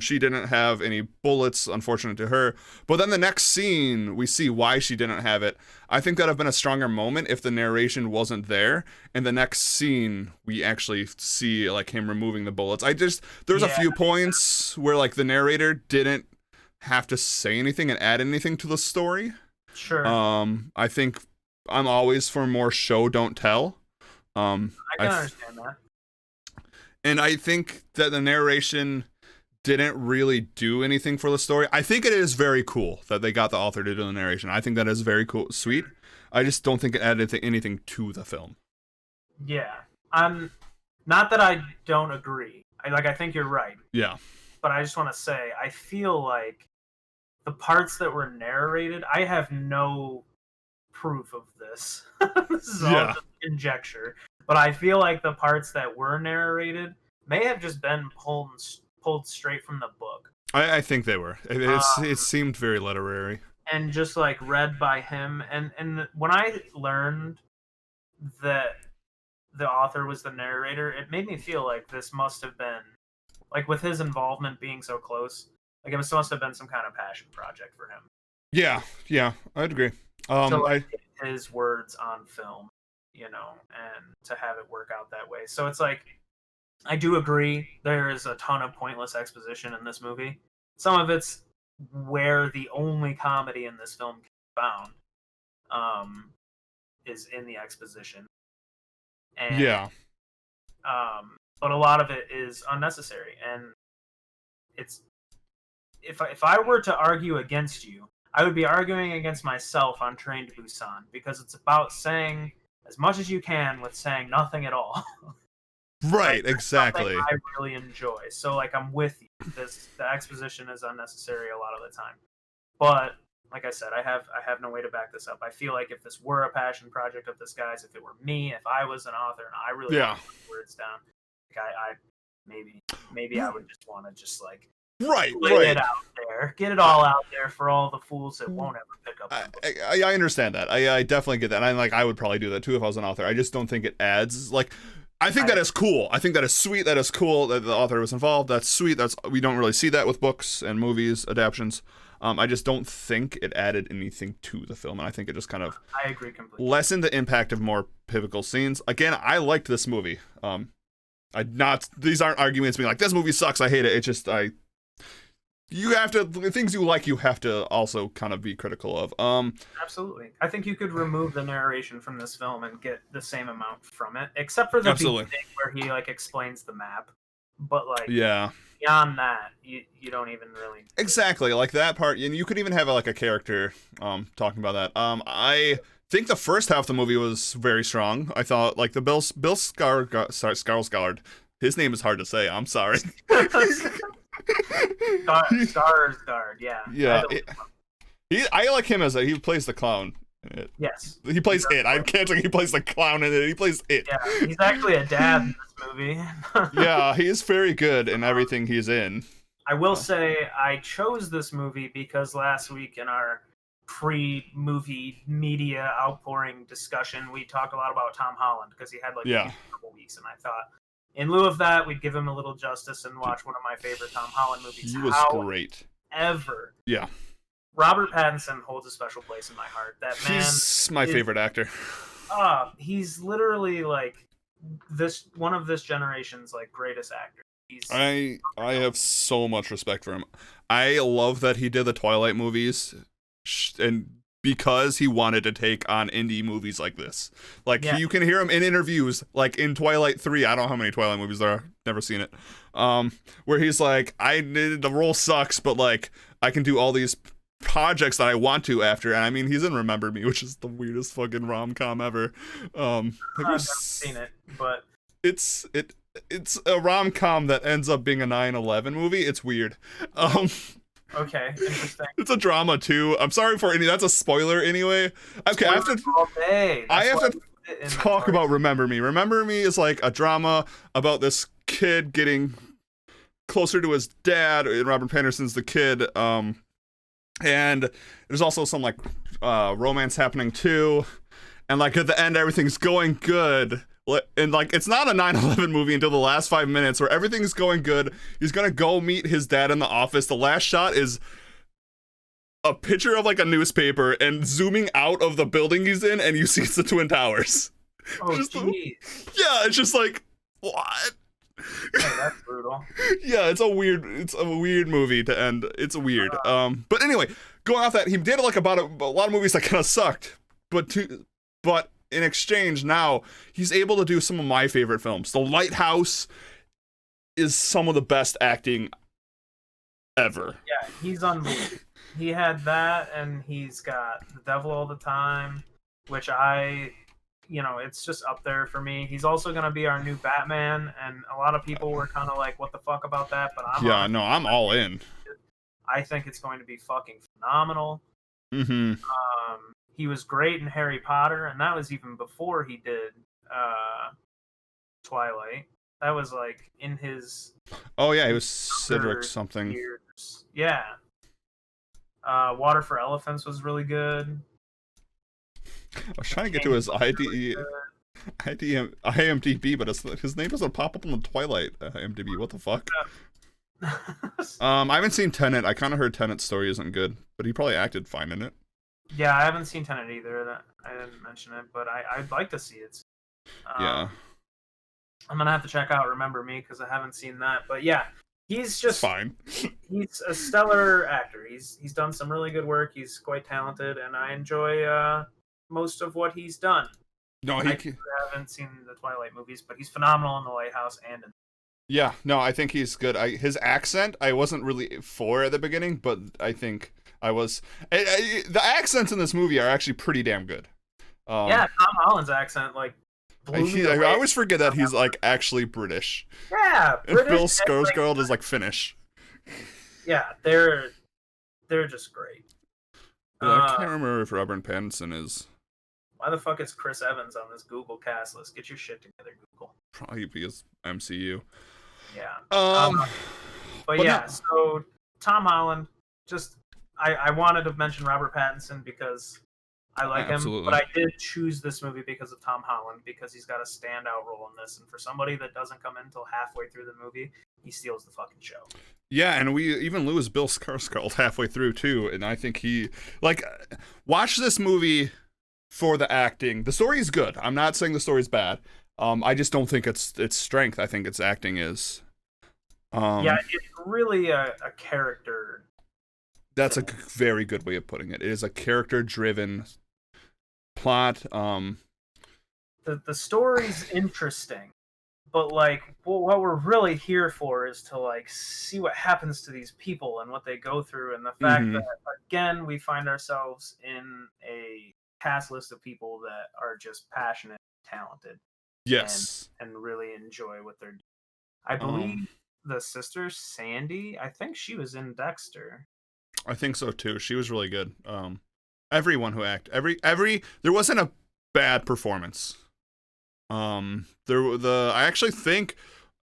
she didn't have any bullets, unfortunate to her." But then the next scene, we see why she didn't have it. I think that'd have been a stronger moment if the narration wasn't there. And the next scene, we actually see like him removing the bullets. There's a few points where like the narrator didn't have to say anything and add anything to the story. Sure. I think I'm always for more show, don't tell. I can understand that. And I think that the narration didn't really do anything for the story. I think it is very cool that they got the author to do the narration. I think that is very cool, sweet. I just don't think it added anything to the film. Yeah. Not that I don't agree. I think you're right. Yeah. But I just want to say, I feel like the parts that were narrated, I have no proof of this. This is all just conjecture. But I feel like the parts that were narrated may have just been pulled straight from the book. I think they were. It seemed very literary. And just like read by him. And when I learned that the author was the narrator, it made me feel like this must have been, like, with his involvement being so close, like, it must have been some kind of passion project for him. Yeah, I'd agree. So, like, his words on film, and to have it work out that way. So it's like, I do agree there is a ton of pointless exposition in this movie. Some of it's where the only comedy in this film can be found, is in the exposition. And, but a lot of it is unnecessary, and it's if I were to argue against you, I would be arguing against myself on Train to Busan, because it's about saying as much as you can with saying nothing at all. Right, exactly. I really enjoy. So, like, I'm with you. The exposition is unnecessary a lot of the time, but like I said, I have no way to back this up. I feel like if this were a passion project of this guy's, if it were me, if I was an author and I really wanted to put words down, like I maybe I would just want to just like lay it out there, get it all out there for all the fools that won't ever pick up. I understand that. I definitely get that. And I would probably do that too if I was an author. I just don't think it adds, like, I think that is cool. I think that is sweet. That is cool that the author was involved. That's sweet. We don't really see that with books and movies adaptations. I just don't think it added anything to the film, and I think it just kind of I agree completely. lessened the impact of more pivotal scenes. Again, I liked this movie. These aren't arguments being like, this movie sucks, I hate it. It's just you have to, the things you like, you have to also kind of be critical of. Absolutely. I think you could remove the narration from this film and get the same amount from it, except for the beginning where he like explains the map. But like, beyond that, you don't even really exactly like that part. And you could even have like a character talking about that. I think the first half of the movie was very strong. I thought like the Bill Skarsgård. His name is hard to say. I'm sorry. Skarsgård, yeah. I like him as he plays the clown. Yes. He plays it. I can't think he plays the clown in it. He plays it. Yeah, he's actually a dad in this movie. Yeah, he is very good in everything he's in. I will say I chose this movie because last week in our pre-movie media outpouring discussion, we talked a lot about Tom Holland because he had like a couple weeks, and I thought in lieu of that, we'd give him a little justice and watch one of my favorite Tom Holland movies. He was great. Ever. Yeah. Robert Pattinson holds a special place in my heart. That man, he's my favorite actor. He's literally like one of this generation's like greatest actors. I have so much respect for him. I love that he did the Twilight movies, and because he wanted to take on indie movies like this. Like, you can hear him in interviews, like in Twilight 3, I don't know how many Twilight movies there are, never seen it, where he's like, the role sucks, but like, I can do all these projects that I want to after. And I mean, he's in Remember Me, which is the weirdest fucking rom-com ever. I've never seen it, but it's a rom-com that ends up being a 9/11 movie. It's weird. Okay, interesting. It's a drama too. I'm sorry for any. That's a spoiler anyway. Okay, I have to talk about Remember Me. Remember Me is like a drama about this kid getting closer to his dad, and Robert Pattinson's the kid. And there's also some like romance happening too. And like at the end, everything's going good. And like, it's not a 9/11 movie until the last 5 minutes where everything's going good. He's gonna go meet his dad in the office. The last shot is a picture of like a newspaper and zooming out of the building he's in, and you see it's the Twin Towers. Oh, jeez. Yeah, it's just like, what? Oh, that's brutal. Yeah, it's a weird movie to end. It's weird. But anyway, going off that, he did like about a lot of movies that kind of sucked, but in exchange, now he's able to do some of my favorite films. The Lighthouse is some of the best acting ever. Yeah, he's unbelievable. He had that, and he's got The Devil All the Time, which it's just up there for me. He's also going to be our new Batman, and a lot of people were kind of like, what the fuck about that? But I'm all in. I think it's going to be fucking phenomenal. Mm-hmm. He was great in Harry Potter, and that was even before he did Twilight. That was like in his... Oh, yeah, he was Cedric something. Years. Yeah. Water for Elephants was really good. I was trying to get to his IMDb, but his name doesn't pop up on the Twilight IMDb. What the fuck? I haven't seen Tenet. I kind of heard Tenet's story isn't good, but he probably acted fine in it. Yeah, I haven't seen Tenet either. I didn't mention it, but I'd like to see it. Yeah. I'm gonna have to check out Remember Me because I haven't seen that. But yeah, he's just fine. He's a stellar actor. He's done some really good work. He's quite talented, and I enjoy most of what he's done. No, I haven't seen the Twilight movies, but he's phenomenal in The Lighthouse and in... Yeah, no, I think he's good. His accent, I wasn't really for at the beginning, but I think I was. The accents in this movie are actually pretty damn good. Yeah, Tom Holland's accent, like, I always forget that he's like actually British. Yeah, British. And Bill Skarsgård is like Finnish. Yeah, they're just great. I can't remember if Robert Pattinson is. Why the fuck is Chris Evans on this Google cast list? Get your shit together, Google. Probably because MCU. Yeah. But yeah, so Tom Holland, just I wanted to mention Robert Pattinson because I like him, but I did choose this movie because of Tom Holland, because he's got a standout role in this, and for somebody that doesn't come in until halfway through the movie, he steals the fucking show. Yeah, and we even lose Bill Skarsgård halfway through too, and I think he watch this movie for the acting. The story is good. I'm not saying the story's bad. I just don't think it's strength. I think its acting is. Yeah, it's really a character. That's a very good way of putting it. It is a character-driven plot. The story's interesting, but like what we're really here for is to like see what happens to these people and what they go through, and the fact that again we find ourselves in a cast list of people that are just passionate, talented, yes, and really enjoy what they're doing. I believe the sister Sandy, I think she was in Dexter. I think so too. She was really good. Everyone who acted, there wasn't a bad performance. I actually think,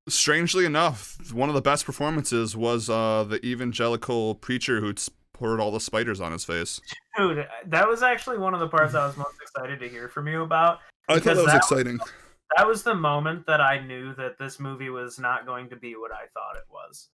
strangely enough, one of the best performances was the evangelical preacher who'd poured all the spiders on his face. Dude, that was actually one of the parts I was most excited to hear from you about. I thought that was exciting. That was the moment that I knew that this movie was not going to be what I thought it was.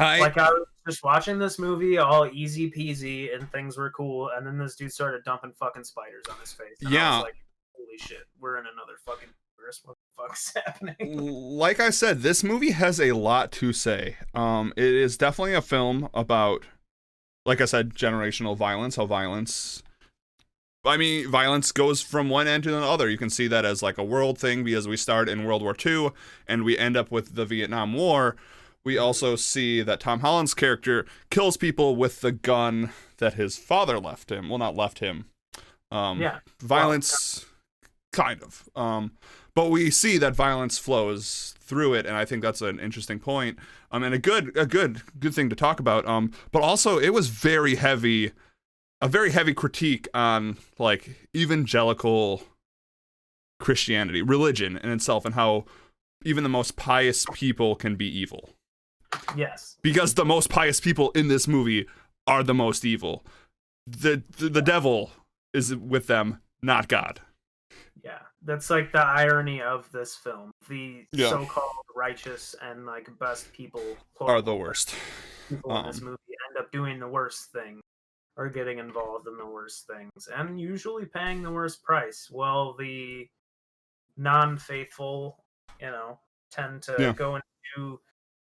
I was just watching this movie all easy peasy and things were cool, and then this dude started dumping fucking spiders on his face. And I was like, holy shit, we're in another fucking universe. What the fuck's happening? Like I said, this movie has a lot to say. It is definitely a film about, like I said, generational violence, how violence goes from one end to the other. You can see that as like a world thing because we start in World War II and we end up with the Vietnam War. We also see that Tom Holland's character kills people with the gun that his father left him. Well, not left him. Violence, kind of. But we see that violence flows through it, and I think that's an interesting point. And a good thing to talk about. But also, it was a very heavy critique on like evangelical Christianity, religion in itself, and how even the most pious people can be evil. Yes. Because the most pious people in this movie are the most evil. The devil is with them, not God. Yeah. That's like the irony of this film. The so-called righteous and like best people are the worst. People in this movie end up doing the worst thing, or getting involved in the worst things, and usually paying the worst price. Well, the non-faithful, tend to go into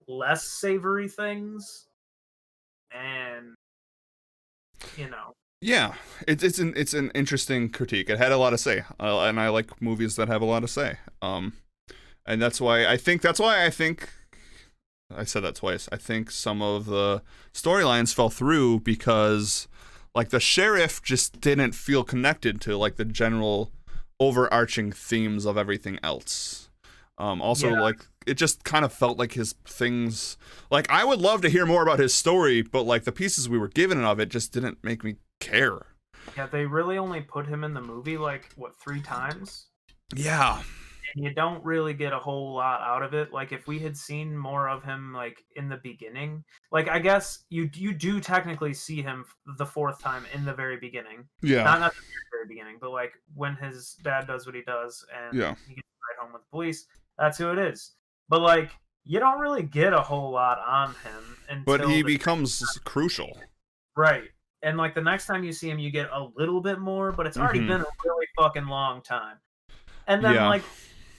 less savory things, and yeah, it's an interesting critique. It had a lot to say, and I like movies that have a lot to say. And that's why I think I said that twice. I think some of the storylines fell through because, like, the sheriff just didn't feel connected to, like, the general overarching themes of everything else. Also, Yeah. like, it just kind of felt like his things. Like, I would love to hear more about his story, but, like, the pieces we were given of it just didn't make me care. Yeah, they really only put him in the movie, like, what, 3 times? Yeah. And you don't really get a whole lot out of it. Like, if we had seen more of him, like, in the beginning, like, I guess you do technically see him the 4th time in the very beginning. Yeah. Not the very beginning, but, like, when his dad does what he does and Yeah. he gets right home with the police, that's who it is. But, like, you don't really get a whole lot on him until But he becomes crucial. Right. And, like, the next time you see him, you get a little bit more, but it's already been a really fucking long time. And then, like,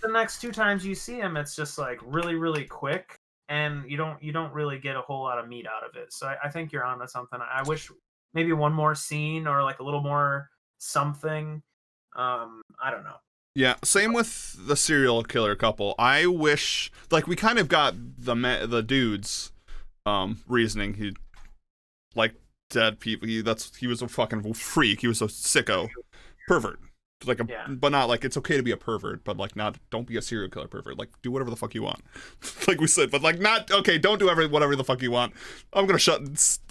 the next 2 times you see him, it's just, like, really, really quick, and you don't really get a whole lot of meat out of it. So I think you're onto something. I wish maybe one more scene or, like, a little more something. I don't know. Yeah, same with the serial killer couple. I wish, like, we kind of got the dude's reasoning. He, like, dead people. He was a fucking freak. He was a sicko, pervert. Like but not like it's okay to be a pervert, but like don't be a serial killer pervert. Like, do whatever the fuck you want, like we said. But like not okay. Don't do whatever the fuck you want. I'm gonna shut.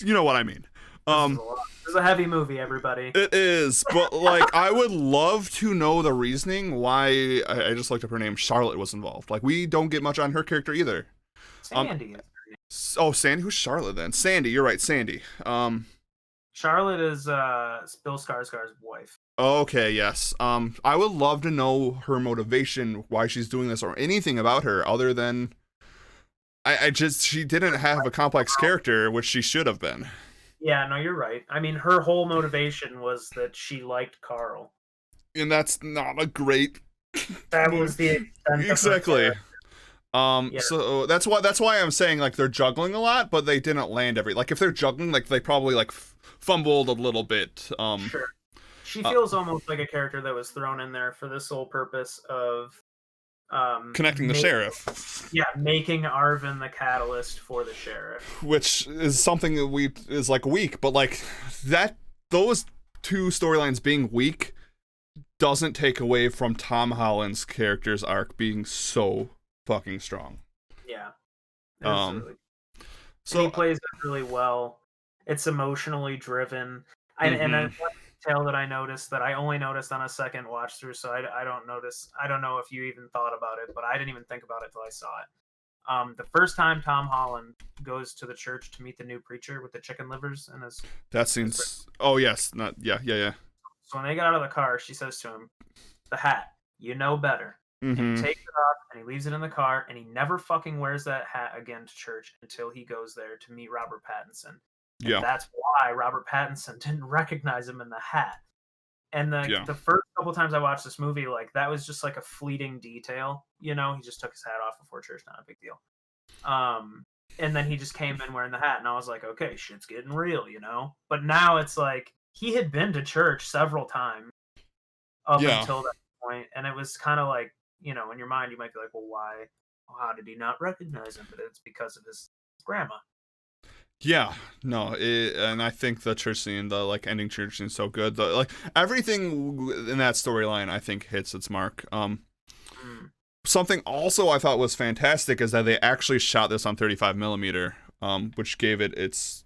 You know what I mean. This is a heavy movie, everybody. It is, but like I would love to know the reasoning why. I just looked up her name. Charlotte was involved. Like, we don't get much on her character either. Sandy. Oh, Sandy. Who's Charlotte then? Sandy. You're right, Sandy. Charlotte is Bill Skarsgård's wife. Okay, yes. I would love to know her motivation, why she's doing this, or anything about her other than she didn't have a complex character, which she should have been. Yeah, no, you're right. I mean, her whole motivation was that she liked Carl. And that's not a great That was the extent exactly. So that's why I'm saying, like, they're juggling a lot, but they didn't land like, if they're juggling, like, they probably like fumbled a little bit. Sure. She feels almost like a character that was thrown in there for the sole purpose of connecting the sheriff. Yeah, making Arvin the catalyst for the sheriff. Which is something that is like weak, but like those 2 storylines being weak doesn't take away from Tom Holland's character's arc being so fucking strong. Yeah. So he plays it really well. It's emotionally driven. And a detail that I noticed that I only noticed on a second watch through, so I don't know if you even thought about it, but I didn't even think about it till I saw it. The first time Tom Holland goes to the church to meet the new preacher with the chicken livers and his that seems oh yes, not yeah. So when they get out of the car, she says to him, "The hat, you know better." And he takes it off and he leaves it in the car, and he never fucking wears that hat again to church until he goes there to meet Robert Pattinson. And that's why Robert Pattinson didn't recognize him in the hat. And the first couple times I watched this movie, like, that was just like a fleeting detail. You know, he just took his hat off before church, not a big deal. And then he just came in wearing the hat, and I was like, okay, shit's getting real, you know? But now it's like, he had been to church several times up until that point, and it was kind of like, you know, in your mind, you might be like, well, why? How did he not recognize him? But it's because of his grandma. Yeah, no, and I think the church scene, the like ending church scene, is so good. Like everything in that storyline, I think hits its mark. Something also I thought was fantastic is that they actually shot this on 35 millimeter, which gave it its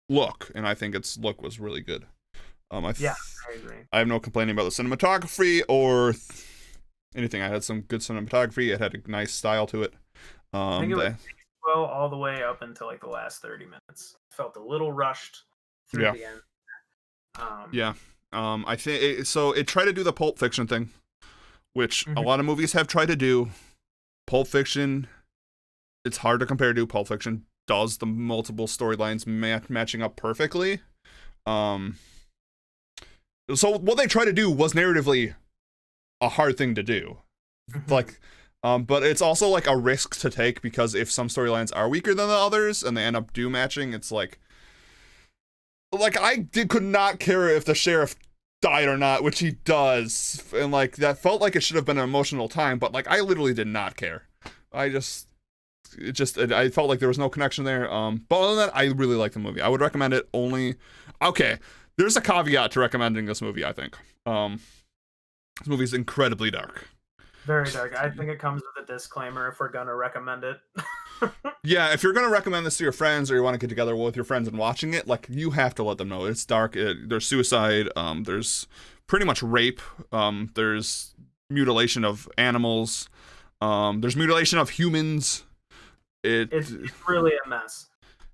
look, and I think its look was really good. I agree. I have no complaining about the cinematography or anything. I had some good cinematography. It had a nice style to it. I think it was well all the way up until like the last 30 minutes. Felt a little rushed through the end. I think so. It tried to do the Pulp Fiction thing, which a lot of movies have tried to do. Pulp Fiction, it's hard to compare to. Pulp Fiction does the multiple storylines matching up perfectly. So what they try to do was narratively a hard thing to do. Like, but it's also like a risk to take, because if some storylines are weaker than the others and they end up matching, it's like could not care if the sheriff died or not, which he does, and like that felt like it should have been an emotional time, but like I literally did not care. I just I felt like there was no connection there. But other than that, I really like the movie. I would recommend it only. Okay, there's a caveat to recommending this movie. I think this movie is incredibly dark. Very dark. I think it comes with a disclaimer if we're gonna recommend it. Yeah, if you're gonna recommend this to your friends or you want to get together with your friends and watching it, like you have to let them know it's dark. There's suicide. There's pretty much rape. There's mutilation of animals. There's mutilation of humans. It's really a mess.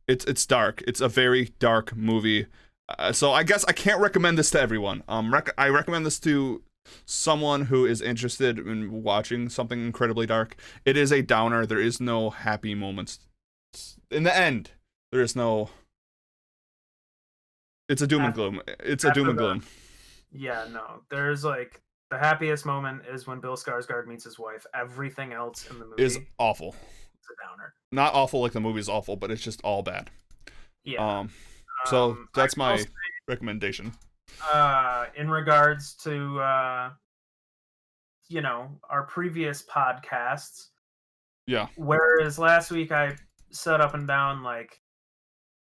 It's dark. It's a very dark movie. So I guess I can't recommend this to everyone. I recommend this to someone who is interested in watching something incredibly dark. It is a downer. There is no happy moments. In the end, there is no. It's a doom and gloom. It's a doom and gloom. Yeah, no. There's like the happiest moment is when Bill Skarsgård meets his wife. Everything else in the movie is awful. It's a downer. Not awful like the movie's awful, but it's just all bad. Yeah. So that's my recommendation. In regards to our previous podcasts. Yeah. Whereas last week I said up and down like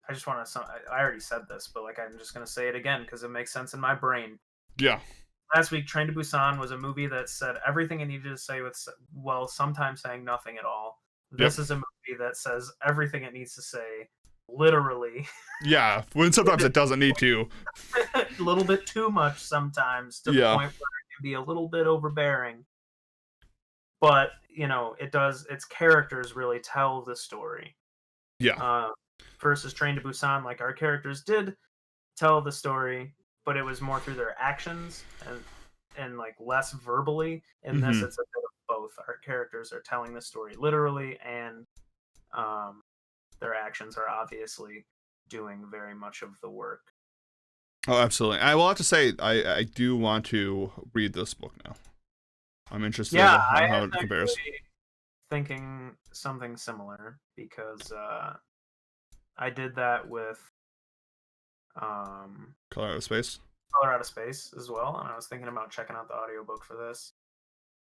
I just want to. I already said this, but like I'm just gonna say it again because it makes sense in my brain. Yeah. Last week, Train to Busan was a movie that said everything it needed to say with, well, sometimes saying nothing at all. This is a movie that says everything it needs to say, literally. Yeah, when sometimes it doesn't need to. A little bit too much sometimes, to the point where it can be a little bit overbearing. But, it does, its characters really tell the story. Yeah. Versus Train to Busan, like our characters did tell the story, but it was more through their actions and like less verbally. In this, it's a bit of both. Our characters are telling the story literally, and their actions are obviously doing very much of the work. Oh, absolutely. I will have to say, I do want to read this book now. I'm interested in how it compares. Thinking something similar because I did that with Color Out of Space. Color Out of Space as well, and I was thinking about checking out the audiobook for this.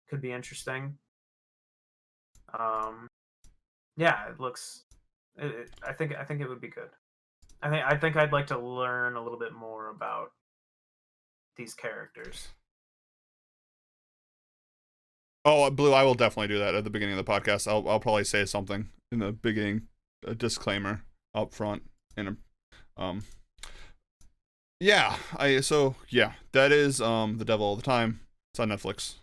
Could be interesting. Yeah, it looks. I think it would be good. I think I'd like to learn a little bit more about these characters. Oh, Blue, I will definitely do that at the beginning of the podcast. I'll probably say something in the beginning, a disclaimer up front, and yeah, that is The Devil All the Time. It's on Netflix.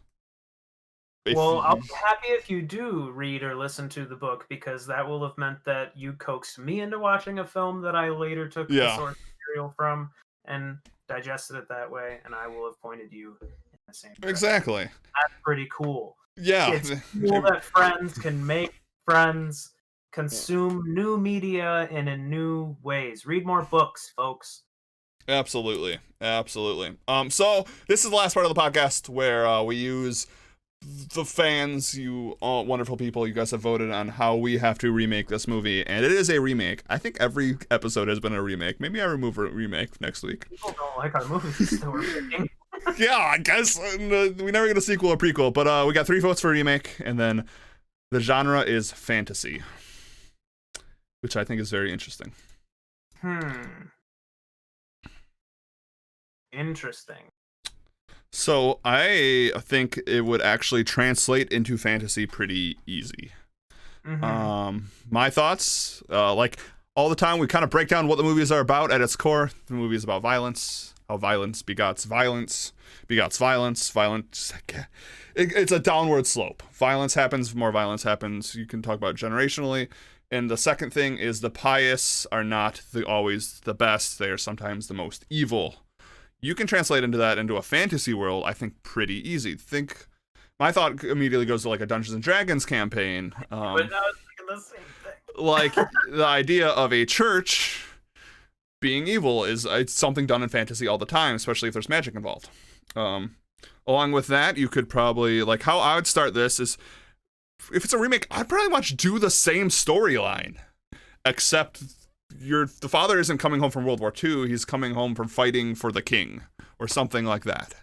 Well, I'll be happy if you do read or listen to the book, because that will have meant that you coaxed me into watching a film that I later took the source material from and digested it that way, and I will have pointed you in the same direction. Exactly. That's pretty cool. Yeah. It's cool that friends can make friends, consume new media in new ways. Read more books, folks. Absolutely. So this is the last part of the podcast where we use the fans, you all wonderful people, you guys have voted on how we have to remake this movie, and it is a remake. I think every episode has been a remake. Maybe I remove a remake next week. People don't like our movies, so we're picking. Yeah, I guess we never get a sequel or prequel, but we got 3 votes for remake, and then the genre is fantasy, which I think is very interesting. Interesting. So I think it would actually translate into fantasy pretty easy. My thoughts, like all the time, we kind of break down what the movies are about at its core. The movie is about violence, how violence begots violence, violence. It's a downward slope. Violence happens, more violence happens. You can talk about generationally. And the second thing is the pious are not always the best. They are sometimes the most evil. You can translate that into a fantasy world, I think, pretty easy. My thought immediately goes to like a Dungeons and Dragons campaign. But I was thinking the same thing. Like the idea of a church being evil it's something done in fantasy all the time, especially if there's magic involved. Along with that, you could probably, like, how I would start this is, if it's a remake, I'd pretty much do the same storyline, except the father isn't coming home from World War II, he's coming home from fighting for the king, or something like that.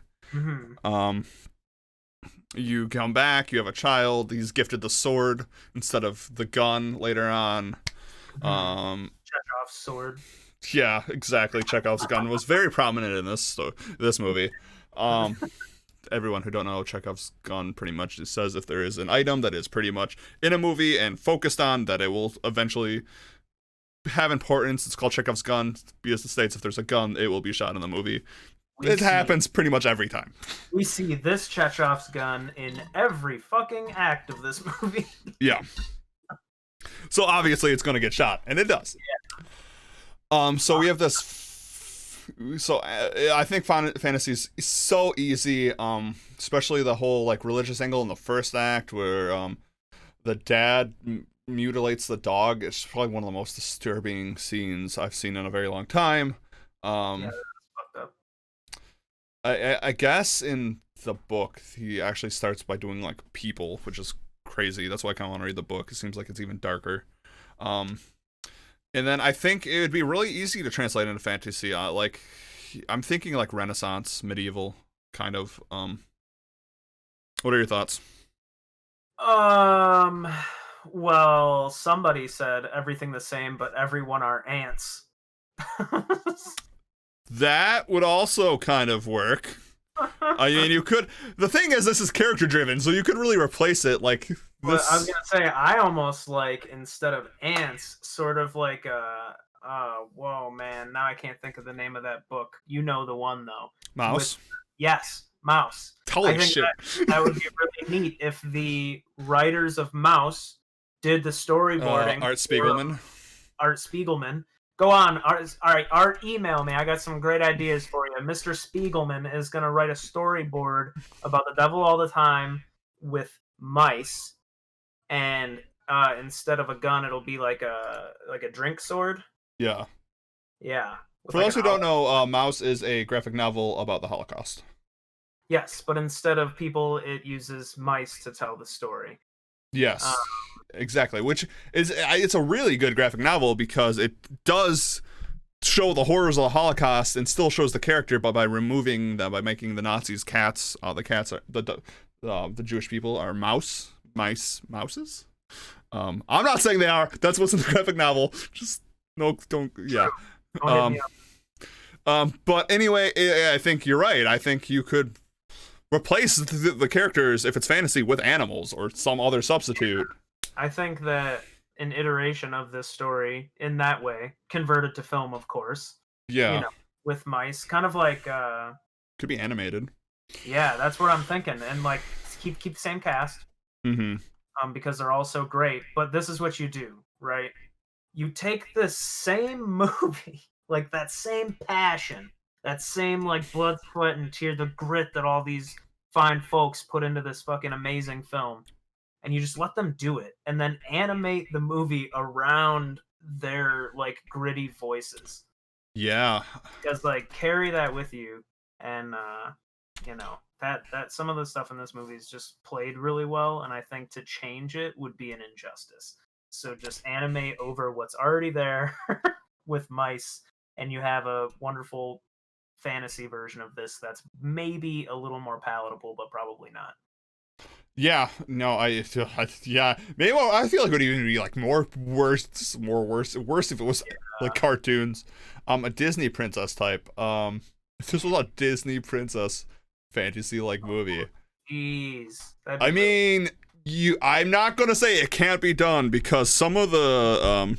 You come back, you have a child, he's gifted the sword instead of the gun later on. Chekhov's sword. Yeah, exactly. Chekhov's gun was very prominent in this movie. Everyone who don't know, Chekhov's gun pretty much just says if there is an item that is pretty much in a movie and focused on, that it will eventually have importance. It's called Chekhov's gun because it states if there's a gun, it will be shot in the movie. It happens pretty much every time. We see this Chekhov's gun in every fucking act of this movie. Yeah. So obviously it's going to get shot, and it does. Yeah. So we have this. So I think fantasy is so easy, especially the whole like religious angle in the first act where the dad mutilates the dog. It's probably one of the most disturbing scenes I've seen in a very long time. Yeah, that's fucked up. I guess in the book he actually starts by doing like people, which is crazy. That's why I kind of want to read the book. It seems like it's even darker. And then I think it would be really easy to translate into fantasy. Like, I'm thinking like Renaissance, medieval, kind of. What are your thoughts? Well, somebody said everything the same, but everyone are ants. That would also kind of work. I mean, you could. The thing is, this is character driven, so you could really replace it like this. But I was gonna say, I almost like instead of ants, sort of like whoa, man, now I can't think of the name of that book. You know the one though. Mouse. Yes, Mouse. Holy shit! That would be really neat if the writers of Mouse did the storyboarding. Art Spiegelman. Art Spiegelman. Go on, Art. All right, Art, email me. I got some great ideas for you. Mr. Spiegelman is gonna write a storyboard about the devil all the time with mice, and instead of a gun, it'll be like a drink sword. Yeah. Yeah. For those who don't know, Mouse is a graphic novel about the Holocaust. Yes, but instead of people, it uses mice to tell the story. Yes. Exactly, which is it's a really good graphic novel because it does show the horrors of the Holocaust and still shows the character, but by removing them, by making the Nazis cats. The cats are the Jewish people are mouses. I'm not saying they are. That's what's in the graphic novel. Just no, don't. Yeah. But anyway, I think you're right. I think you could replace the characters if it's fantasy with animals or some other substitute. I think that an iteration of this story in that way, converted to film, of course. Yeah. You know, with mice, kind of like could be animated. Yeah, that's what I'm thinking, and like keep the same cast. Mm-hmm. Because they're all so great. But this is what you do, right? You take the same movie, like that same passion, that same like blood, sweat, and tear, the grit that all these fine folks put into this fucking amazing film, and you just let them do it, and then animate the movie around their like gritty voices. Yeah. Because like carry that with you, and you know that some of the stuff in this movie is just played really well, and I think to change it would be an injustice. So just animate over what's already there with mice, and you have a wonderful fantasy version of this that's maybe a little more palatable, but probably not. Yeah, no, yeah. Maybe I feel like it would even be like worse if it was like cartoons. A Disney princess type. If this was a Disney princess fantasy like movie. Jeez. I mean, I'm not gonna say it can't be done because some of the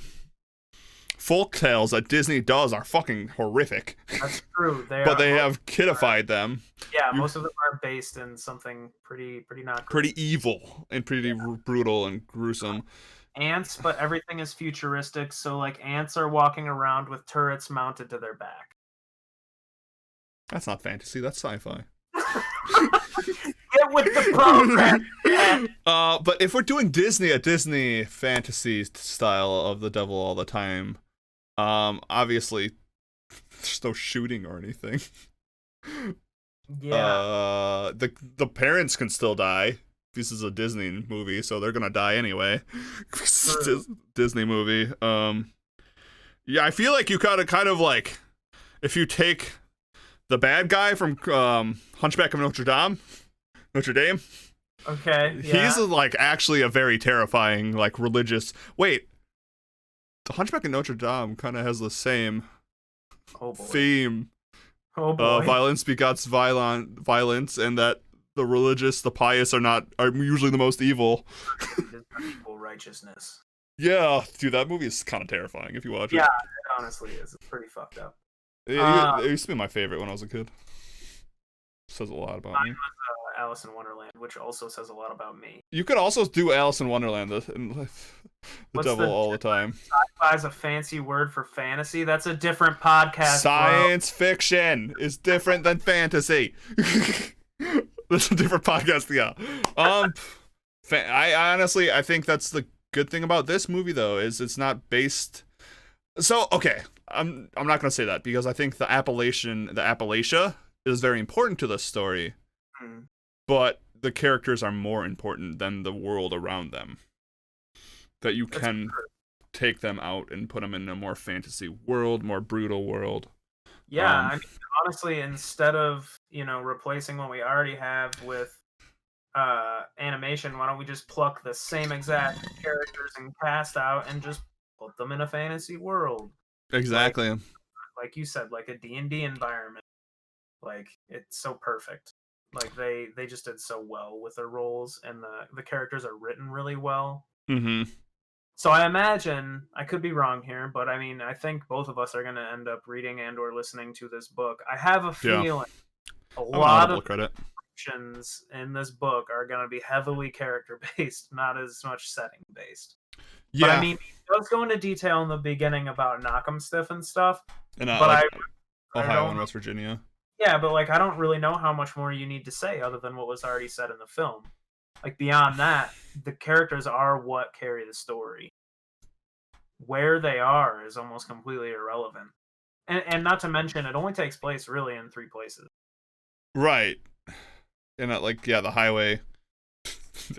folk tales that Disney does are fucking horrific. That's true. But they have kidified them. Yeah, most of them are based in something pretty not great. Pretty evil and pretty brutal and gruesome. Ants, but everything is futuristic, so like ants are walking around with turrets mounted to their back. That's not fantasy, that's sci-fi. Get with the program. But if we're doing a Disney fantasy style of the devil all the time, obviously there's no shooting or anything. Yeah. The parents can still die. This is a Disney movie, so they're gonna die anyway. Disney movie. Yeah, I feel like you gotta kind of like, if you take the bad guy from Hunchback of Notre Dame, Okay, He's yeah. like actually a very terrifying like religious. Wait, the Hunchback of Notre Dame kind of has the same Oh boy. theme. Oh boy. Violence begots violence, and that the religious, the pious are usually the most evil. Does not equal righteousness. Yeah, dude, that movie is kind of terrifying if you watch Yeah, it. it honestly is. It's pretty fucked up. It used to be my favorite when I was a kid. Says a lot about Mine me. was Alice in Wonderland, which also says a lot about me. You could also do Alice in Wonderland, the What's devil the all the time. sci-fi is a fancy word for fantasy? That's a different podcast, Science fiction is different than fantasy. That's a different podcast, yeah. I honestly, I think that's the good thing about this movie, though, is it's not based. So okay, I'm not gonna say that because I think the Appalachia is very important to this story, but the characters are more important than the world around them. That you can take them out and put them in a more fantasy world, more brutal world. Yeah, I mean, honestly, instead of replacing what we already have with animation, why don't we just pluck the same exact characters and cast out and just put them in a fantasy world? Exactly. Like you said, like a D&D environment. Like it's so perfect. Like they just did so well with their roles, and the characters are written really well. Mm-hmm. So I imagine, I could be wrong here, but I mean, I think both of us are going to end up reading and or listening to this book. I have a feeling a lot of descriptions in this book are going to be heavily character based, not as much setting based. Yeah. But I mean, it does go into detail in the beginning about Knock'em Stiff and stuff. And but like Ohio and West Virginia. Yeah, but like I don't really know how much more you need to say other than what was already said in the film. Like beyond that, the characters are what carry the story. Where they are is almost completely irrelevant. And not to mention, it only takes place really in 3 places. Right. And the highway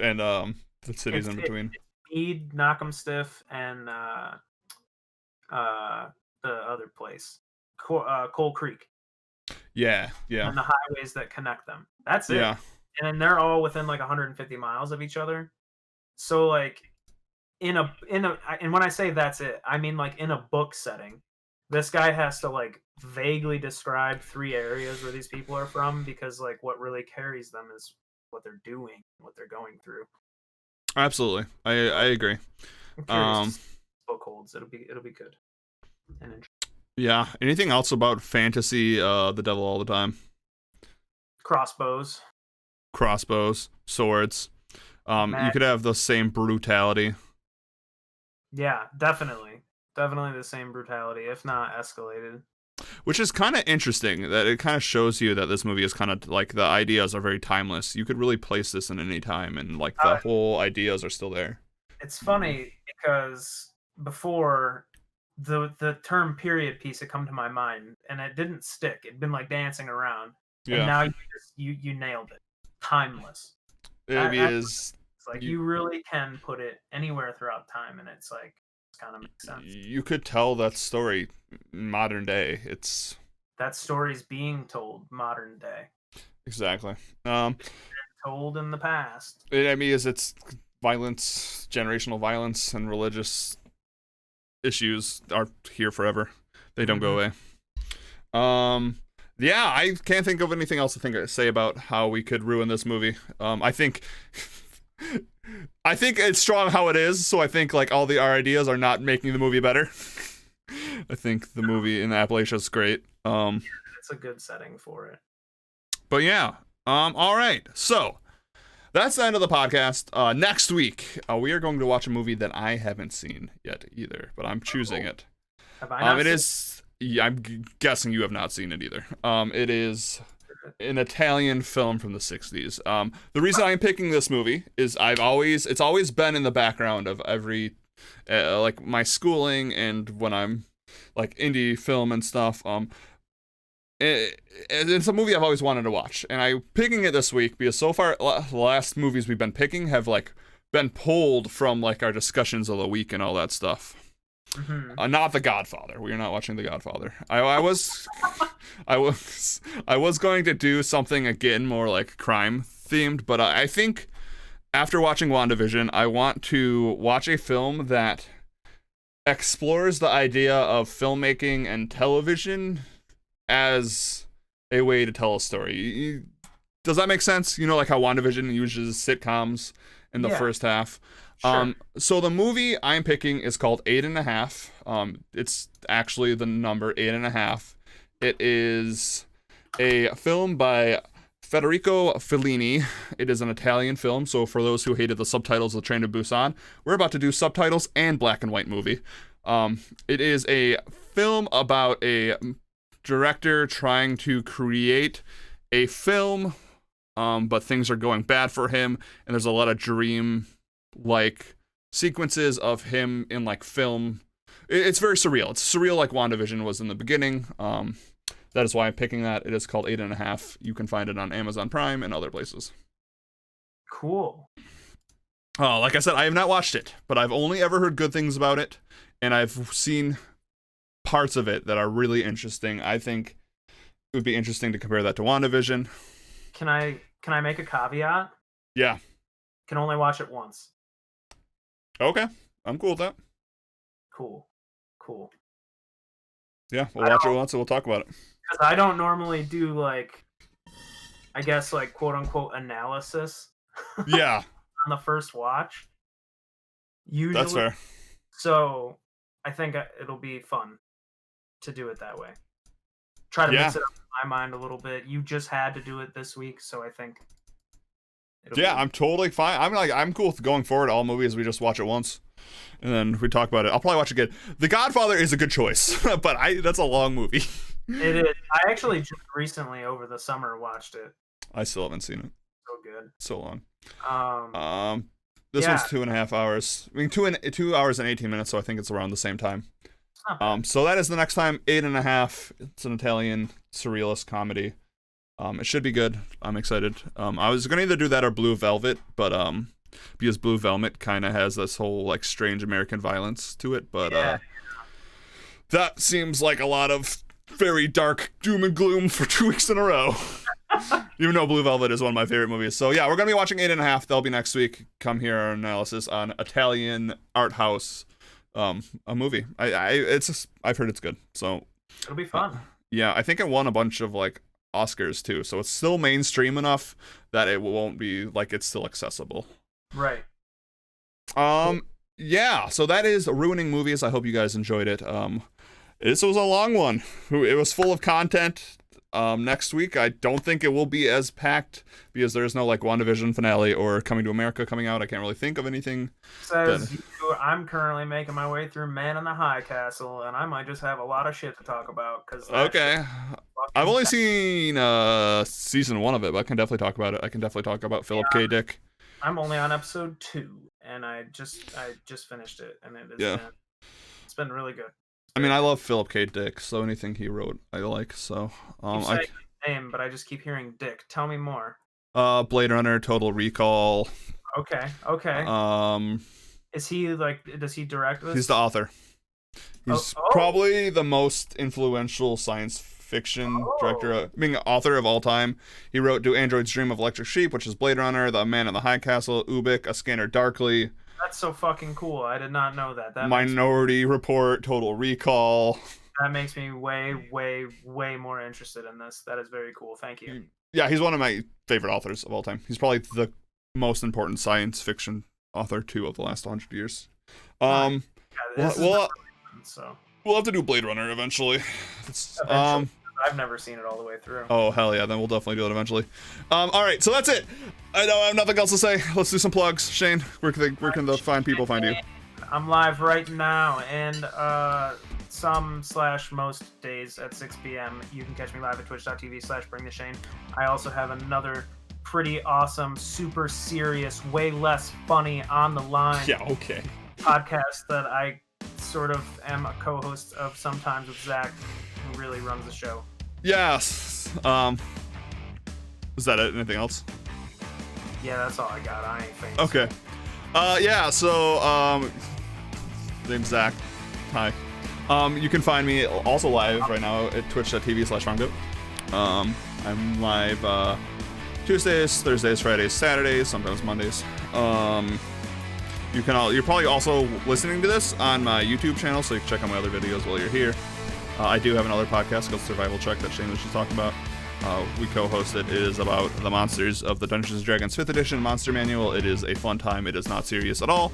and the cities in between. Meade, Knock'em Stiff, and the other place, Coal Creek. Yeah. And the highways that connect them. That's it. Yeah. And they're all within like 150 miles of each other. So like and when I say that's it, I mean like in a book setting, this guy has to like vaguely describe 3 areas where these people are from, because like what really carries them is what they're doing, what they're going through. Absolutely. I agree. Book holds. It'll be good. Yeah. Anything else about fantasy, the devil all the time? Crossbows, swords. You could have the same brutality. Yeah, definitely the same brutality, if not escalated. Which is kind of interesting, that it kind of shows you that this movie is kind of like the ideas are very timeless. You could really place this in any time, and like the whole ideas are still there. It's funny because before the term period piece had come to my mind, and it didn't stick. It'd been like dancing around, and now you nailed it. Timeless. It is. It's like you really can put it anywhere throughout time, and it's like kind of makes sense. You could tell that story modern day. It's that story's being told modern day. Exactly. Told in the past. It's violence, generational violence, and religious issues are here forever. They don't go away. Yeah, I can't think of anything else to say about how we could ruin this movie. I think it's strong how it is, so I think like all our ideas are not making the movie better. I think the movie in Appalachia is great. It's a good setting for it. But yeah, all right. So that's the end of the podcast. Next week, we are going to watch a movie that I haven't seen yet either, but I'm choosing it. Have I not it is. Yeah, I'm guessing you have not seen it either. It is an Italian film from the 60s. The reason I'm picking this movie is it's always been in the background of every like my schooling and when I'm like indie film and stuff. It's a movie I've always wanted to watch, and I'm picking it this week because so far the last movies we've been picking have like been pulled from like our discussions of the week and all that stuff. Mm-hmm. Not The Godfather. We are not watching The Godfather. I was going to do something again more like crime themed, but I think after watching WandaVision, I want to watch a film that explores the idea of filmmaking and television as a way to tell a story. Does that make sense? You know, like how WandaVision uses sitcoms in the first half. Sure. So the movie I'm picking is called 8.5. It's actually the number 8.5. It is a film by Federico Fellini. It is an Italian film, so for those who hated the subtitles of Train to Busan, we're about to do subtitles and black and white movie. It is a film about a director trying to create a film, but things are going bad for him, and there's a lot of dream-like sequences of him in like film. It's very surreal. It's surreal like WandaVision was in the beginning. That is why I'm picking that. It is called 8.5. You can find it on Amazon Prime and other places. Cool. Like I said, I have not watched it, but I've only ever heard good things about it, and I've seen parts of it that are really interesting. I think it would be interesting to compare that to WandaVision. Can I make a caveat? Yeah. Can only watch it once. Okay. I'm cool with that. Cool. Yeah, we'll watch it once and we'll talk about it. Because I don't normally do like, I guess like quote unquote analysis. Yeah. On the first watch. Usually. That's fair. So I think it'll be fun to do it that way. Try to mix it up in my mind a little bit. You just had to do it this week, so I think. I'm totally fine. I'm cool with going forward. All movies we just watch it once, and then we talk about it. I'll probably watch it again. The Godfather is a good choice, but that's a long movie. It is. I actually just recently over the summer watched it. I still haven't seen it. So good. So long. This one's 2.5 hours. I mean, 2 hours and 18 minutes. So I think it's around the same time. So that is the next time. 8.5. It's an Italian surrealist comedy. It should be good. I'm excited. I was gonna either do that or Blue Velvet, but because Blue Velvet kind of has this whole like strange American violence to it, but that seems like a lot of very dark doom and gloom for 2 weeks in a row. Even though Blue Velvet is one of my favorite movies. So yeah, we're gonna be watching 8.5. That'll be next week. Come hear our analysis on Italian art house, a movie. I've heard it's good. So it'll be fun. Yeah, I think it won a bunch of like Oscars too, so it's still mainstream enough that it won't be like it's still accessible. Right. Yeah, so that is Ruining Movies. I hope you guys enjoyed it. This was a long one. It was full of content. Next week I don't think it will be as packed because there's no like WandaVision finale or Coming to America coming out. I can't really think of anything. I'm currently making my way through Man in the High Castle, and I might just have a lot of shit to talk about. Okay. I've only seen season 1 of it, but I can definitely talk about it. I can definitely talk about Philip K. Dick. I'm only on episode 2, and I just finished it, and it's been really good. I mean, I love Philip K. Dick, so anything he wrote, I like. So, you say his name, but I just keep hearing Dick. Tell me more. Blade Runner, Total Recall. Okay. Is he like? Does he direct this? He's the author. He's probably the most influential science fiction director, author of all time. He wrote "Do Androids Dream of Electric Sheep," which is Blade Runner, The Man in the High Castle, Ubik, A Scanner Darkly. That's so fucking cool. I did not know that. Minority Report, Total Recall. That makes me way, way, way more interested in this. That is very cool. Thank you. Yeah, he's one of my favorite authors of all time. He's probably the most important science fiction author, too, of the last 100 years. We'll have to do Blade Runner eventually. I've never seen it all the way through. Oh, hell yeah, then we'll definitely do it eventually. All right, so that's it. I have nothing else to say. Let's do some plugs. Shane, where can the fine people find you? I'm live right now, and some/most days at 6 p.m. You can catch me live at twitch.tv/bringtheshane. I also have another pretty awesome, super serious, way less funny on the line podcast that I sort of am a co-host of sometimes with Zach, who really runs the show. Yes. Is that it? Anything else? Yeah, that's all I got. I ain't famous. Okay. Yeah, so, name's Zach. Hi. You can find me also live right now at twitch.tv/Rongo. I'm live Tuesdays, Thursdays, Fridays, Saturdays, sometimes Mondays. You're probably also listening to this on my YouTube channel, so you can check out my other videos while you're here. I do have another podcast called Survival Check that Shayne was just talking about. We co-host it. It is about the monsters of the Dungeons & Dragons 5th edition monster manual. It is a fun time. It is not serious at all.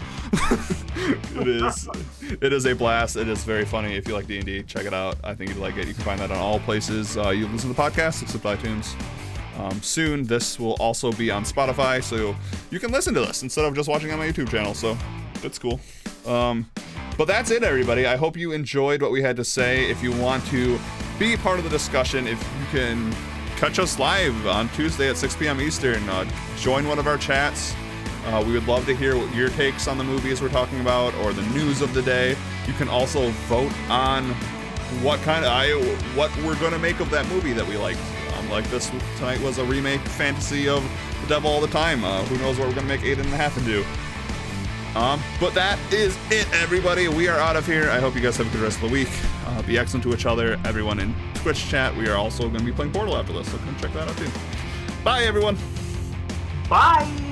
It is a blast. It is very funny. If you like D&D, check it out. I think you'd like it. You can find that on all places you listen to the podcast, except iTunes. Soon, this will also be on Spotify, so you can listen to this instead of just watching on my YouTube channel, so that's cool. But that's it, everybody. I hope you enjoyed what we had to say. If you want to be part of the discussion, if you can catch us live on Tuesday at 6 p.m. Eastern, join one of our chats. We would love to hear what your takes on the movies we're talking about or the news of the day. You can also vote on what we're going to make of that movie that we liked. Like this tonight was a remake fantasy of The Devil All the Time. Who knows what we're going to make 8.5 into. But that is it, everybody. We are out of here. I hope you guys have a good rest of the week. Be excellent to each other. Everyone in Twitch chat, we are also going to be playing Portal after this, so come check that out too. Bye, everyone. Bye.